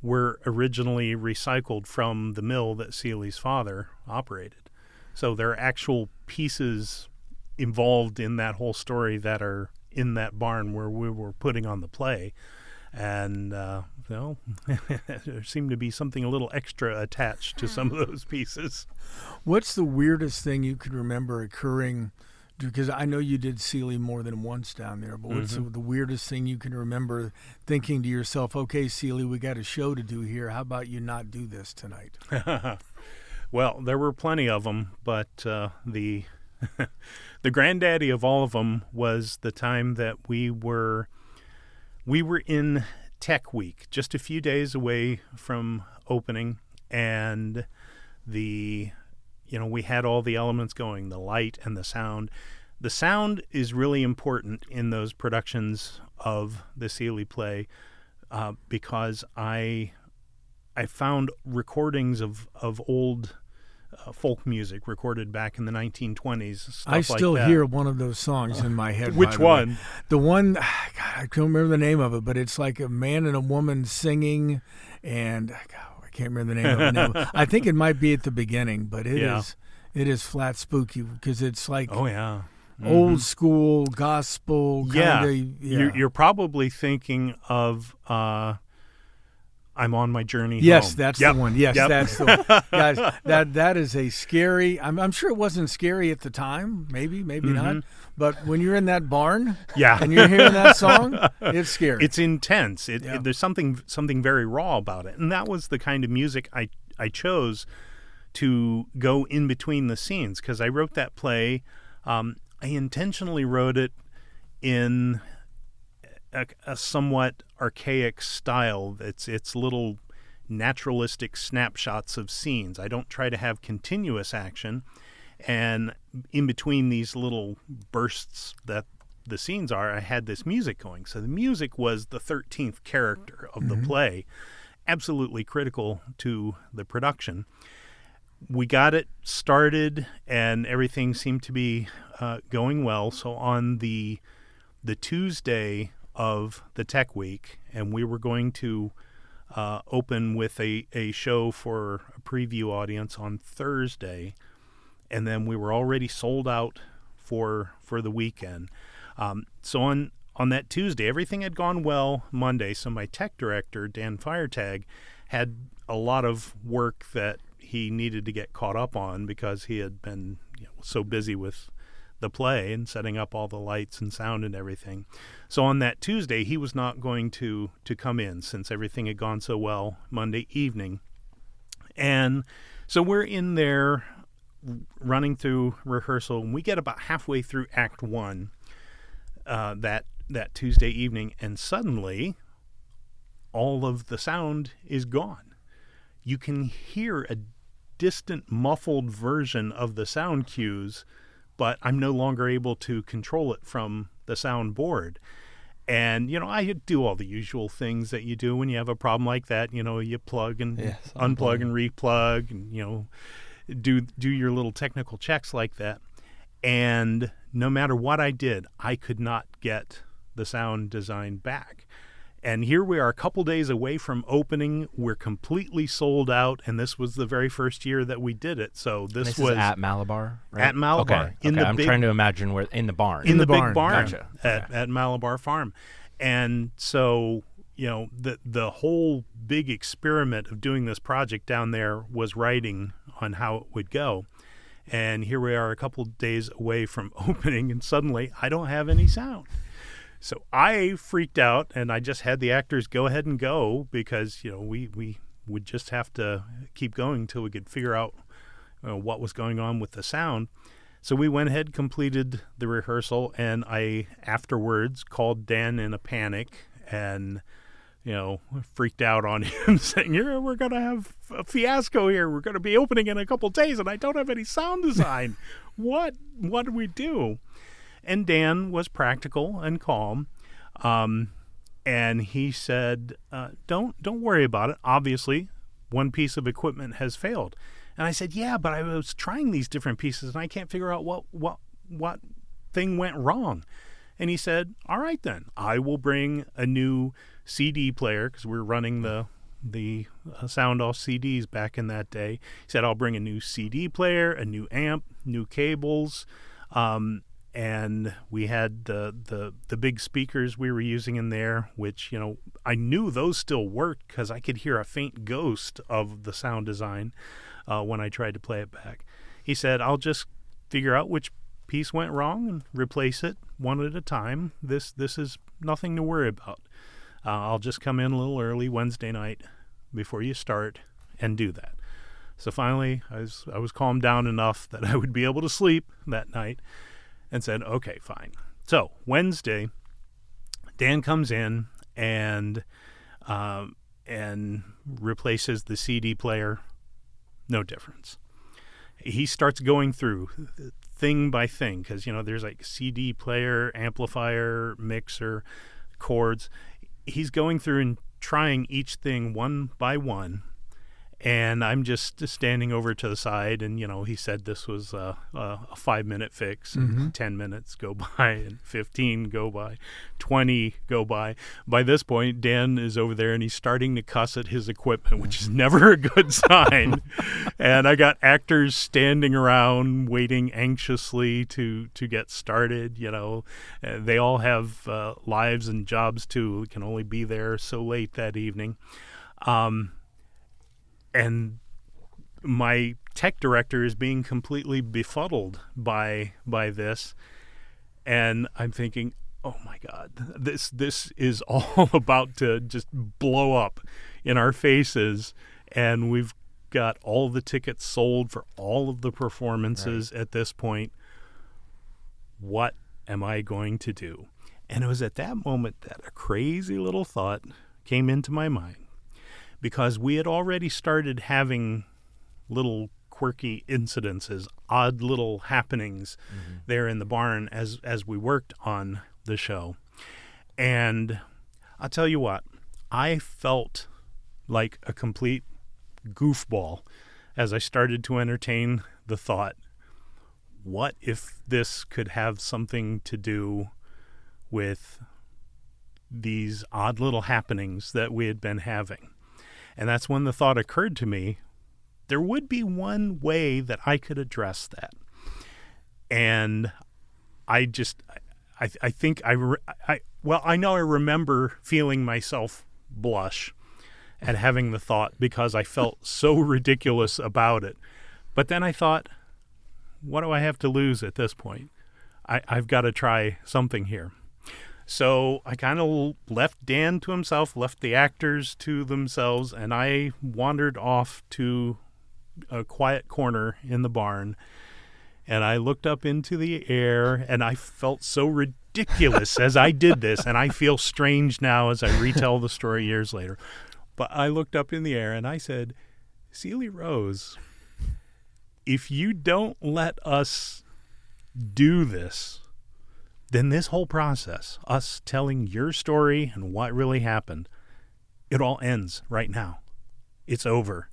were originally recycled from the mill that Seeley's father operated. So there are actual pieces involved in that whole story that are in that barn where we were putting on the play. And, there seemed to be something a little extra attached to some of those pieces. What's the weirdest thing you can remember occurring? Because I know you did Seeley more than once down there, but what's the weirdest thing you can remember thinking to yourself, okay, Seeley, we got a show to do here. How about you not do this tonight? Well, there were plenty of them, but the the granddaddy of all of them was the time that we were in Tech Week, just a few days away from opening, and we had all the elements going, the light and the sound. The sound is really important in those productions of the Seeley play because I found recordings of old folk music recorded back in the 1920s. Stuff I still like that. hear one of those songs in my head. Which by the way. one? The one, God, I can't remember the name of it, but it's like a man and a woman singing, and I can't remember the name of it now. I think it might be at the beginning, but it is flat spooky because it's like Oh, yeah. old school gospel kind of. Yeah. You're probably thinking of I'm on my journey Yes, home. that's Yep. the one. Yes, Yep. that's the one. Guys, that is a scary. I'm sure it wasn't scary at the time. Maybe not. But when you're in that barn, Yeah. and you're hearing that song, it's scary. It's intense. Yeah. There's something very raw about it, and that was the kind of music I chose to go in between the scenes because I wrote that play. I intentionally wrote it in a somewhat archaic style. It's little naturalistic snapshots of scenes. I don't try to have continuous action, and in between these little bursts that the scenes are, I had this music going. So the music was the 13th character of the play, absolutely critical to the production. We got it started, and everything seemed to be going well. So on the Tuesday of the Tech Week, and we were going to open with a show for a preview audience on Thursday, and then we were already sold out for the weekend. So on that Tuesday, everything had gone well Monday, so my tech director, Dan Firetag, had a lot of work that he needed to get caught up on because he had been so busy with the play and setting up all the lights and sound and everything. So on that Tuesday, he was not going to come in since everything had gone so well Monday evening. And so we're in there running through rehearsal, and we get about halfway through Act 1 that Tuesday evening, and suddenly all of the sound is gone. You can hear a distant, muffled version of the sound cues, but I'm no longer able to control it from the sound board. And, I do all the usual things that you do when you have a problem like that. You plug and unplug and replug and, do your little technical checks like that. And no matter what I did, I could not get the sound design back. And here we are a couple days away from opening. We're completely sold out, and this was the very first year that we did it. So this was at Malabar, right? At Malabar. Okay. I'm trying to imagine where in the barn. In the big barn Gotcha. at Malabar Farm. And so, the whole big experiment of doing this project down there was writing on how it would go. And here we are a couple days away from opening, and suddenly I don't have any sound. So I freaked out, and I just had the actors go ahead and go because, we would just have to keep going until we could figure out what was going on with the sound. So we went ahead, completed the rehearsal, and I afterwards called Dan in a panic and, freaked out on him saying, we're going to have a fiasco here. We're going to be opening in a couple days, and I don't have any sound design. What do we do? And Dan was practical and calm, and he said, "Don't worry about it. Obviously, one piece of equipment has failed." And I said, "Yeah, but I was trying these different pieces, and I can't figure out what thing went wrong." And he said, "All right then, I will bring a new CD player because we're running the sound off CDs back in that day." He said, "I'll bring a new CD player, a new amp, new cables." And we had the big speakers we were using in there, which, I knew those still worked because I could hear a faint ghost of the sound design when I tried to play it back. He said, "I'll just figure out which piece went wrong and replace it one at a time. This is nothing to worry about. I'll just come in a little early Wednesday night before you start and do that." So finally, I was calmed down enough that I would be able to sleep that night. And said, "Okay, fine." So Wednesday, Dan comes in and replaces the CD player. No difference. He starts going through thing by thing because there's like CD player, amplifier, mixer, chords. He's going through and trying each thing one by one. And I'm just standing over to the side, and, he said this was a 5-minute fix, and 10 minutes go by, and 15 go by, 20 go by. By this point, Dan is over there, and he's starting to cuss at his equipment, which is never a good sign. And I got actors standing around waiting anxiously to get started. They all have lives and jobs, too. We can only be there so late that evening. And my tech director is being completely befuddled by this. And I'm thinking, oh, my God, this is all about to just blow up in our faces. And we've got all the tickets sold for all of the performances at this point. What am I going to do? And it was at that moment that a crazy little thought came into my mind. Because we had already started having little quirky incidences, odd little happenings there in the barn as we worked on the show. And I'll tell you what, I felt like a complete goofball as I started to entertain the thought, what if this could have something to do with these odd little happenings that we had been having? And that's when the thought occurred to me, there would be one way that I could address that. And I think Well, I know I remember feeling myself blush at having the thought because I felt so ridiculous about it. But then I thought, what do I have to lose at this point? I've got to try something here. So I kind of left Dan to himself, left the actors to themselves, and I wandered off to a quiet corner in the barn. And I looked up into the air, and I felt so ridiculous as I did this, and I feel strange now as I retell the story years later. But I looked up in the air, and I said, Seely Rose, if you don't let us do this, then this whole process, us telling your story and what really happened, it all ends right now. It's over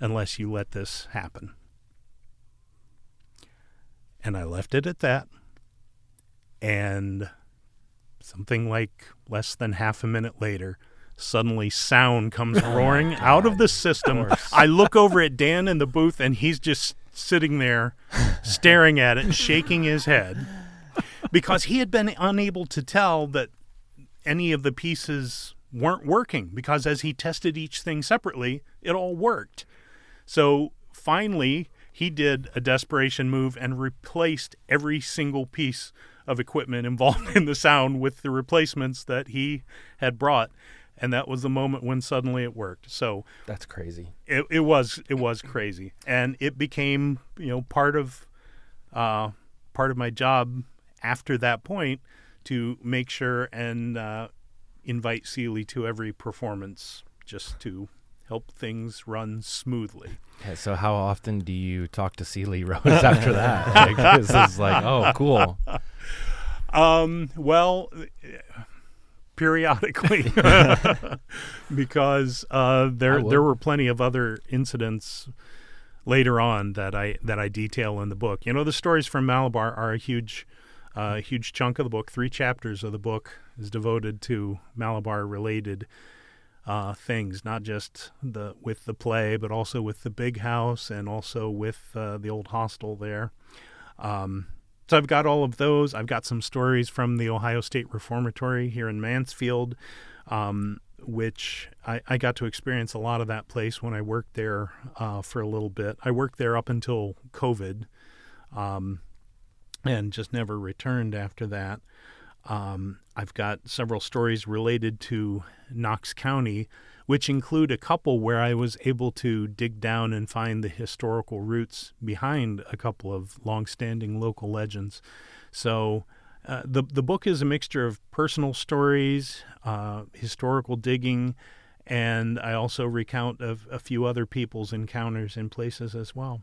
unless you let this happen. And I left it at that. And something like less than half a minute later, suddenly sound comes roaring out of the system. I look over at Dan in the booth, and he's just sitting there staring at it, shaking his head, because he had been unable to tell that any of the pieces weren't working, because as he tested each thing separately, it all worked. So finally, he did a desperation move and replaced every single piece of equipment involved in the sound with the replacements that he had brought. And that was the moment when suddenly it worked. So that's crazy. It was crazy, and it became part of my job after that point to make sure and invite Seely to every performance just to help things run smoothly. Yeah, so how often do you talk to Seely Rose after that? Like, this is like, oh, cool. Well, periodically, because there were plenty of other incidents later on that I detail in the book. The stories from Malabar are a huge chunk of the book. 3 chapters of the book is devoted to Malabar-related things, not just with the play, but also with the big house and also with the old hostel there. So I've got all of those. I've got some stories from the Ohio State Reformatory here in Mansfield, which I got to experience a lot of that place when I worked there for a little bit. I worked there up until COVID, and just never returned after that. I've got several stories related to Knox County, which include a couple where I was able to dig down and find the historical roots behind a couple of longstanding local legends. So the book is a mixture of personal stories, historical digging, and I also recount of a few other people's encounters in places as well.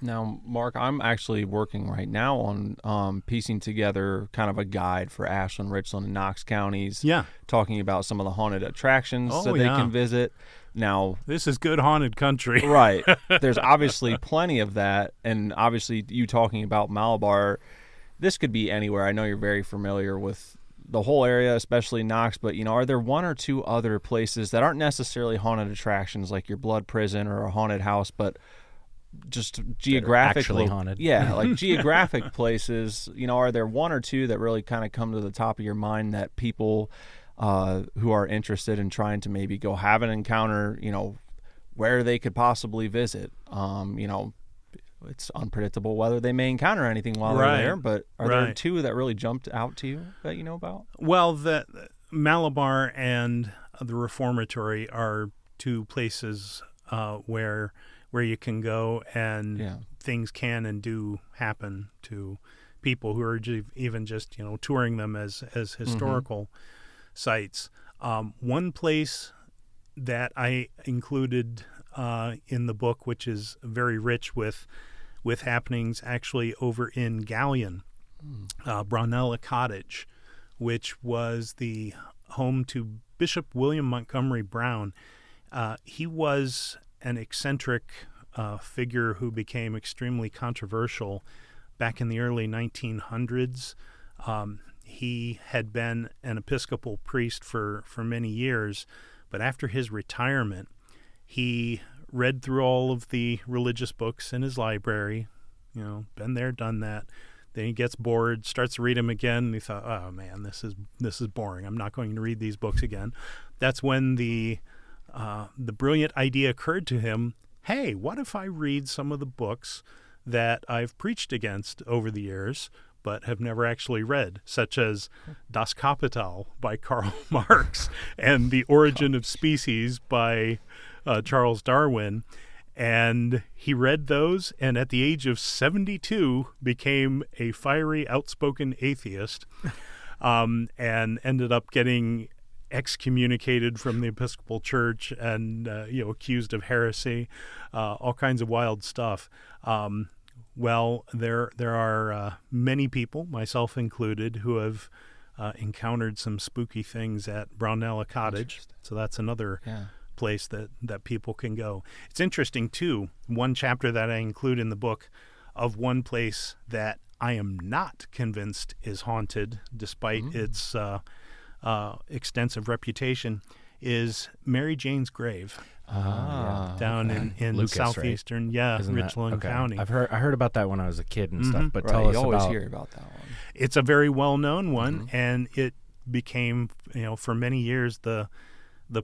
Now, Mark, I'm actually working right now on piecing together kind of a guide for Ashland, Richland, and Knox counties. Yeah. Talking about some of the haunted attractions that they can visit. Now, this is good haunted country. Right. There's obviously plenty of that. And obviously, you talking about Malabar, this could be anywhere. I know you're very familiar with the whole area, especially Knox. But, are there 1 or 2 other places that aren't necessarily haunted attractions like your blood prison or a haunted house, but just geographically haunted? Yeah, like geographic places, are there 1 or 2 that really kind of come to the top of your mind that people who are interested in trying to maybe go have an encounter, where they could possibly visit? It's unpredictable whether they may encounter anything while they're there, but are there 2 that really jumped out to you that you know about? Well, the Malabar and the Reformatory are 2 places where you can go and things can and do happen to people who are even just touring them as historical sites. One place that I included in the book, which is very rich with happenings actually over in Gallion, Brownella Cottage, which was the home to Bishop William Montgomery Brown. He was an eccentric figure who became extremely controversial back in the early 1900s. He had been an Episcopal priest for many years, but after his retirement, he read through all of the religious books in his library, been there, done that, Then he gets bored, starts to read them again, and he thought, oh man, this is boring. I'm not going to read these books again. That's when the brilliant idea occurred to him, hey, what if I read some of the books that I've preached against over the years but have never actually read, such as Das Kapital by Karl Marx and The Origin of Species by Charles Darwin. And he read those, and at the age of 72 became a fiery, outspoken atheist, and ended up getting excommunicated from the Episcopal Church and accused of heresy, all kinds of wild stuff. Well, there are many people, myself included, who have encountered some spooky things at Brownella Cottage. So that's another place that people can go. It's interesting, too, one chapter that I include in the book of one place that I am not convinced is haunted, despite its extensive reputation, is Mary Jane's grave. Down in Lucas, southeastern, right? Richland County. I heard about that when I was a kid and stuff. But tell us you always about. hear about that one. It's a very well-known one, and it became, for many years, the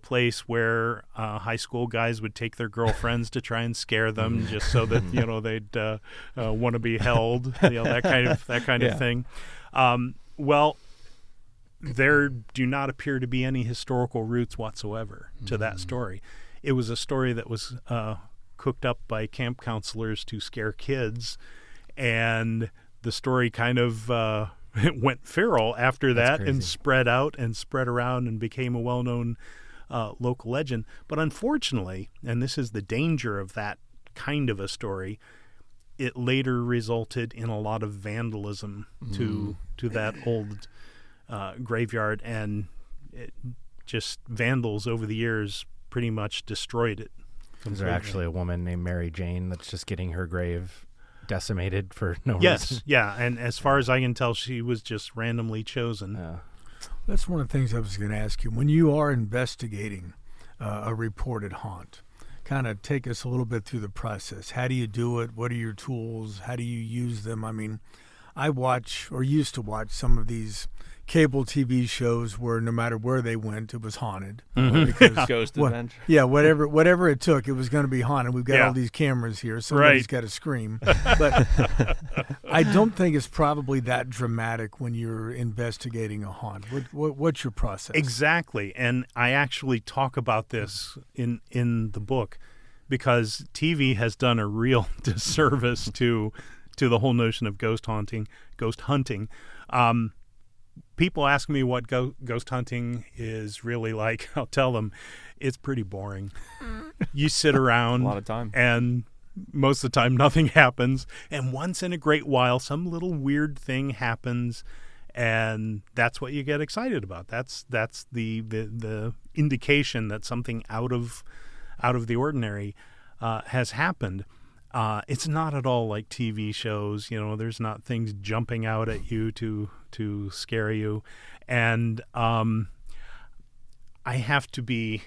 place where high school guys would take their girlfriends to try and scare them, just so that they'd want to be held, that kind of thing. Well, there do not appear to be any historical roots whatsoever to that story. It was a story that was cooked up by camp counselors to scare kids, and the story kind of went feral after that and spread out and spread around and became a well-known local legend. But unfortunately, and this is the danger of that kind of a story, it later resulted in a lot of vandalism to that old graveyard, and just vandals over the years pretty much destroyed it completely. Is there actually a woman named Mary Jane that's just getting her grave decimated for no reason? Yes, yeah, and as far as I can tell, she was just randomly chosen. That's one of the things I was going to ask you. When you are investigating a reported haunt, kind of take us a little bit through the process. How do you do it? What are your tools? How do you use them? I mean, I watch, or used to watch, some of these cable TV shows where no matter where they went, it was haunted. Because Ghost Adventure. Yeah, whatever it took, it was going to be haunted. We've got all these cameras here. Somebody's got to scream. But I don't think it's probably that dramatic when you're investigating a haunt. What's your process? Exactly, and I actually talk about this in the book, because TV has done a real disservice to the whole notion of ghost hunting. People ask me what ghost hunting is really like. I'll tell them it's pretty boring. You sit around a lot of time, and most of the time nothing happens. And once in a great while, some little weird thing happens, and that's what you get excited about. That's the indication that something out of the ordinary has happened. It's not at all like TV shows. There's not things jumping out at you to scare you, and I have to be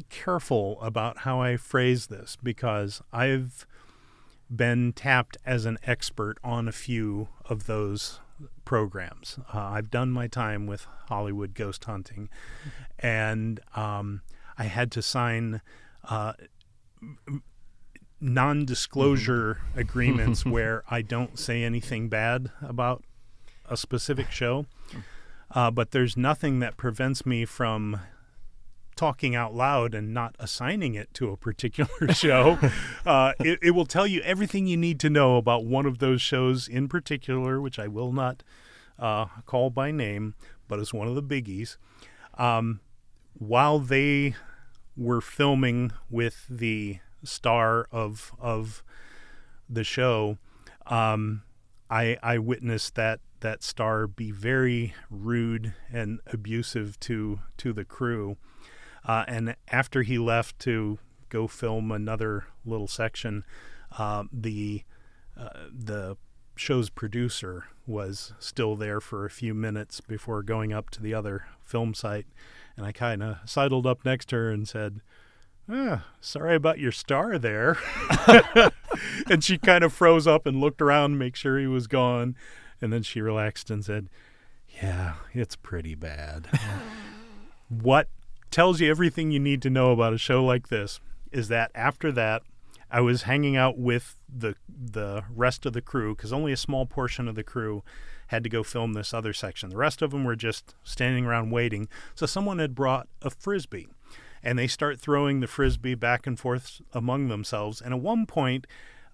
careful about how I phrase this, because I've been tapped as an expert on a few of those programs. I've done my time with Hollywood ghost hunting, and I had to sign non-disclosure agreements where I don't say anything bad about a specific show, but there's nothing that prevents me from talking out loud and not assigning it to a particular show. It will tell you everything you need to know about one of those shows in particular, which I will not call by name, but it's one of the biggies. While they were filming with the star of the show, I witnessed that star be very rude and abusive to the crew, and after he left to go film another little section, the show's producer was still there for a few minutes before going up to the other film site, and I kind of sidled up next to her and said, sorry about your star there. And she kind of froze up and looked around to make sure he was gone. And then she relaxed and said, yeah, it's pretty bad. What tells you everything you need to know about a show like this is that after that, I was hanging out with the rest of the crew, because only a small portion of the crew had to go film this other section. The rest of them were just standing around waiting. So someone had brought a Frisbee, and they start throwing the Frisbee back and forth among themselves. And at one point,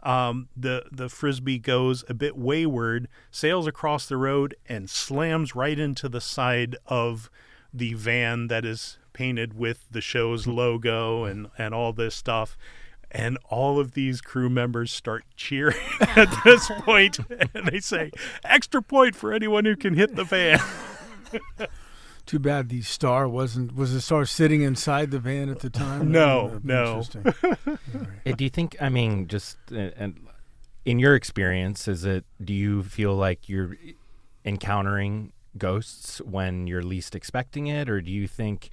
the Frisbee goes a bit wayward, sails across the road, and slams right into the side of the van that is painted with the show's logo and all this stuff. And all of these crew members start cheering at this point, and they say, extra point for anyone who can hit the van. Too bad the star was the star sitting inside the van at the time? No. Interesting. Do you think, I mean, just in your experience, do you feel like you're encountering ghosts when you're least expecting it? Or do you think,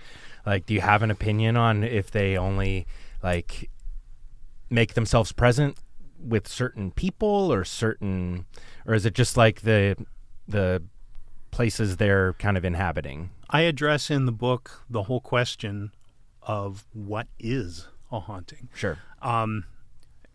like, do you have an opinion on if they only, like, make themselves present with certain people or is it just like the places they're kind of inhabiting? I address in the book the whole question of what is a haunting. Sure.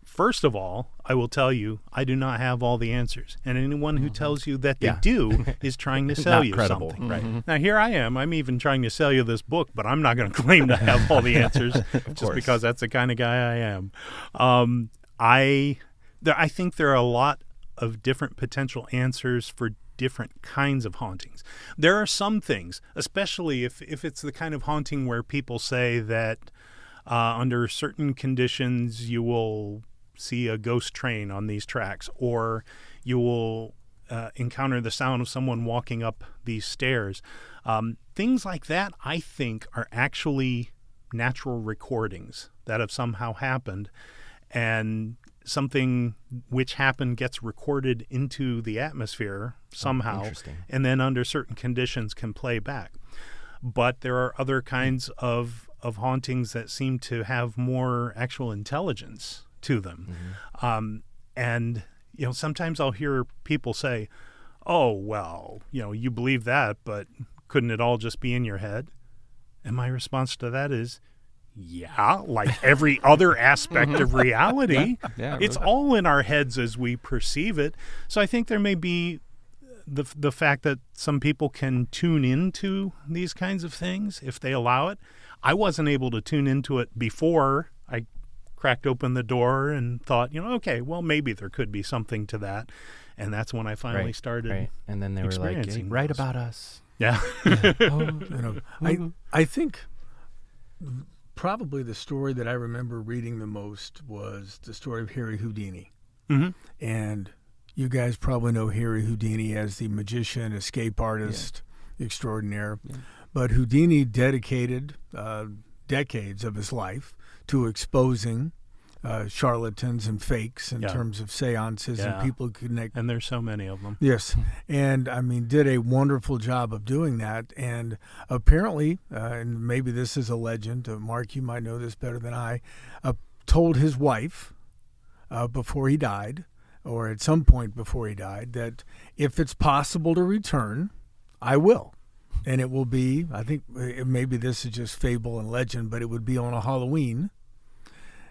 First of all, I will tell you, I do not have all the answers. And anyone who tells you that they do is trying to sell Not you credible, something. right. Now, here I am. I'm even trying to sell you this book, but I'm not going to claim to have all the answers just because that's the kind of guy I am. I think there are a lot of different potential answers for different kinds of hauntings. There are some things, especially if it's the kind of haunting where people say that under certain conditions you will see a ghost train on these tracks, or you will encounter the sound of someone walking up these stairs. Things like that, I think, are actually natural recordings that have somehow happened, and something which happened gets recorded into the atmosphere somehow, and then under certain conditions can play back. But there are other kinds of hauntings that seem to have more actual intelligence to them. And, sometimes I'll hear people say, oh, well, you believe that, but couldn't it all just be in your head? And my response to that is, yeah, like every other aspect of reality. Yeah, it's really. all in our heads as we perceive it. So I think there may be the fact that some people can tune into these kinds of things if they allow it. I wasn't able to tune into it before I cracked open the door and thought, okay, well, maybe there could be something to that. And that's when I finally started. Right. And then they were like, hey, write about us. Yeah. I think probably the story that I remember reading the most was the story of Harry Houdini. Mm-hmm. And you guys probably know Harry Houdini as the magician, escape artist extraordinaire. Yeah. But Houdini dedicated decades of his life to exposing charlatans and fakes in terms of seances and people connect. And there's so many of them. Yes. And, did a wonderful job of doing that. And apparently, and maybe this is a legend, Mark, you might know this better than I, told his wife before he died, or at some point before he died, that if it's possible to return, I will. And it will be, I think maybe this is just fable and legend, but it would be on a Halloween.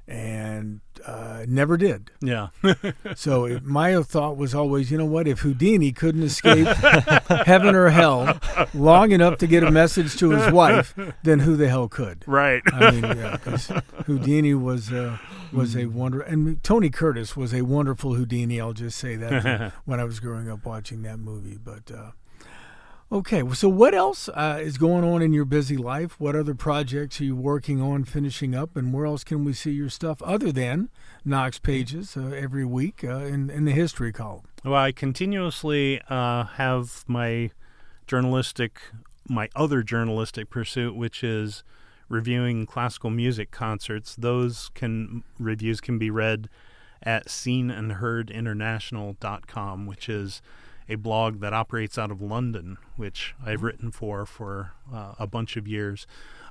And never did. Yeah. So my thought was always, you know what? If Houdini couldn't escape heaven or hell long enough to get a message to his wife, then who the hell could? Right. Because Houdini was a wonder, and Tony Curtis was a wonderful Houdini. I'll just say that when I was growing up watching that movie. But okay, so what else is going on in your busy life? What other projects are you working on finishing up, and where else can we see your stuff other than Knox Pages every week in the history column? Well, I continuously have my other journalistic pursuit, which is reviewing classical music concerts. Those reviews can be read at seenandheardinternational.com, which is a blog that operates out of London, which I've written for a bunch of years.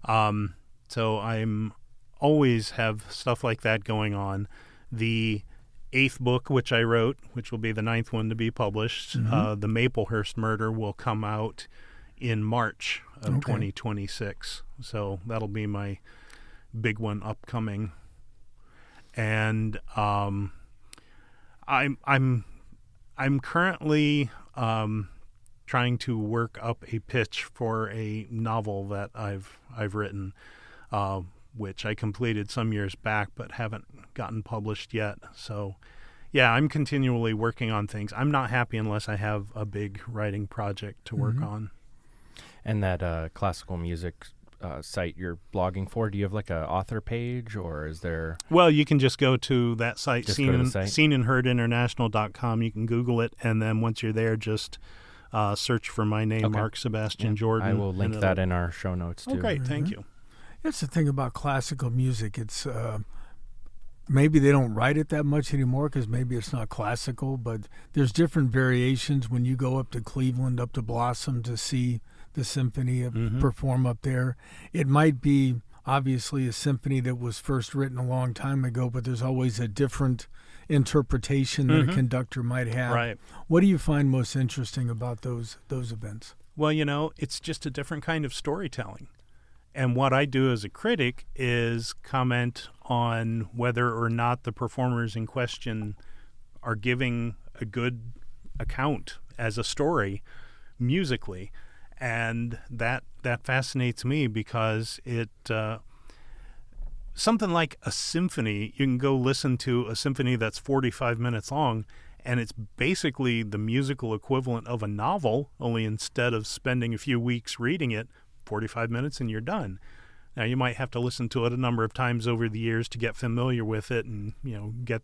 So I'm always have stuff like that going on. The 8th book, which I wrote, which will be the 9th one to be published, the Maplehurst Murder, will come out in March of 2026. So that'll be my big one upcoming. And I'm currently trying to work up a pitch for a novel that I've written, which I completed some years back but haven't gotten published yet. So, yeah, I'm continually working on things. I'm not happy unless I have a big writing project to work on. And that classical music site you're blogging for, do you have like a author page, or is there? Well, you can just go to that site, site. seenandheardinternational.com. You can Google it, and then once you're there, just search for my name, Mark Sebastian Jordan. I will link that in our show notes, too. Oh, great. Thank you. That's the thing about classical music. It's maybe they don't write it that much anymore because maybe it's not classical, but there's different variations when you go up to Cleveland, up to Blossom to see the symphony perform up there. It might be obviously a symphony that was first written a long time ago, but there's always a different interpretation that a conductor might have. Right. What do you find most interesting about those events? Well, it's just a different kind of storytelling. And what I do as a critic is comment on whether or not the performers in question are giving a good account as a story musically. And that fascinates me because it something like a symphony, you can go listen to a symphony that's 45 minutes long, and it's basically the musical equivalent of a novel, only instead of spending a few weeks reading it, 45 minutes and you're done. Now, you might have to listen to it a number of times over the years to get familiar with it and, get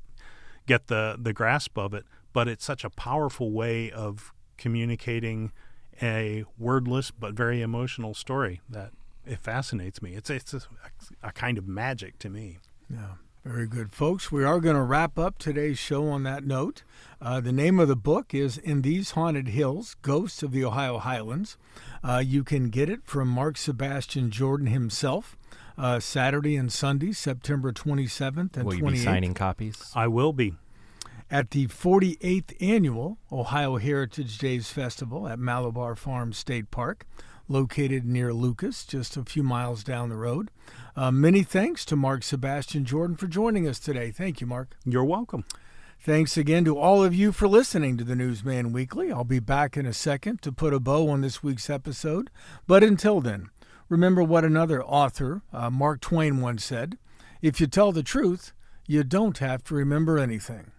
the grasp of it. But it's such a powerful way of communicating a wordless but very emotional story that it fascinates me. It's a kind of magic to me. Yeah, very good, folks. We are going to wrap up today's show on that note. The name of the book is In These Haunted Hills, Ghosts of the Ohio Highlands. You can get it from Mark Sebastian Jordan himself, Saturday and Sunday, September 27th and 28th. Will you be signing copies? I will be. At the 48th Annual Ohio Heritage Days Festival at Malabar Farm State Park, located near Lucas, just a few miles down the road. Many thanks to Mark Sebastian Jordan for joining us today. Thank you, Mark. You're welcome. Thanks again to all of you for listening to the Newsman Weekly. I'll be back in a second to put a bow on this week's episode. But until then, remember what another author, Mark Twain, once said: if you tell the truth, you don't have to remember anything.